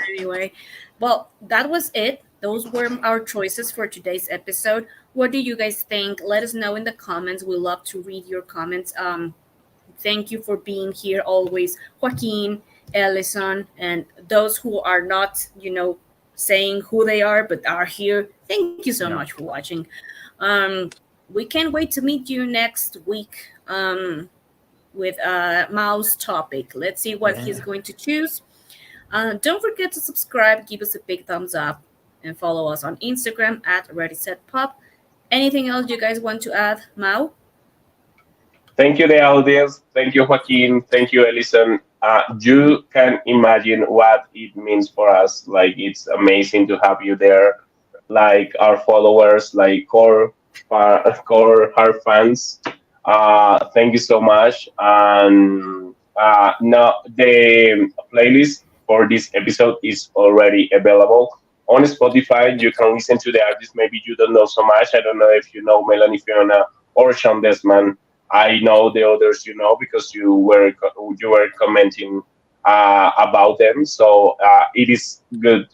Anyway, well, that was it. Those were our choices for today's episode. What do you guys think? Let us know in the comments. We love to read your comments. Thank you for being here always, Joaquin, Ellison, and those who are not, saying who they are but are here. Thank you so much Yeah, for watching. Um, we can't wait to meet you next week with Mao's topic. Let's see what he's yeah. going to choose. Don't forget to subscribe, give us a big thumbs up, and follow us on Instagram at Ready Set Pop. Anything else you guys want to add, Mao? Thank you, the audience. Thank you, Joaquin. Thank you, Elison. You can imagine what it means for us. Like, it's amazing to have you there. Like, our followers, like core hard fans. Thank you so much. And now the playlist for this episode is already available on Spotify. You can listen to the artist. Maybe you don't know so much. I don't know if you know Melanie Fiona or Sean Desmond. I know the others, because you were commenting about them. So it is good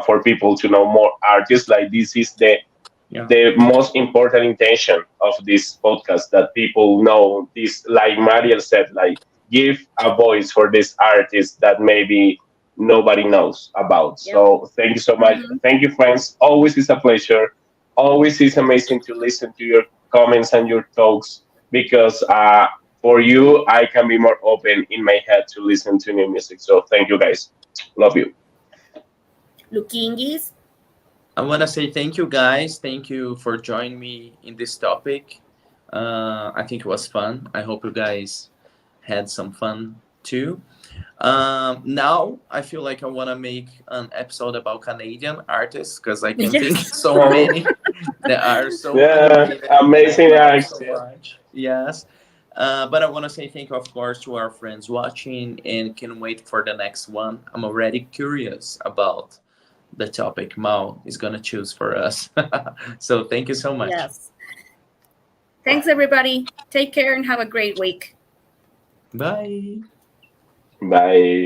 for people to know more artists. Like, this is the Yeah. the most important intention of this podcast, that people know this. Like Mariel said, like, give a voice for these artists that maybe nobody knows about. Yep. So thank you so much. Mm-hmm. Thank you, friends. Always is a pleasure. Always is amazing to listen to your comments and your talks, because for you, I can be more open in my head to listen to new music. So thank you, guys. Love you. Lukingis? I want to say thank you, guys. Thank you for joining me in this topic. I think it was fun. I hope you guys had some fun too. Now I feel like I want to make an episode about Canadian artists because I can think Yes. so many. There are so Yeah, underrated and I amazing love so accent. much. Yes. But I want to say thank you, of course, to our friends watching and can wait for the next one. I'm already curious about the topic Mao is going to choose for us. So thank you so much. Yes. Thanks, everybody. Take care and have a great week. Bye. Bye.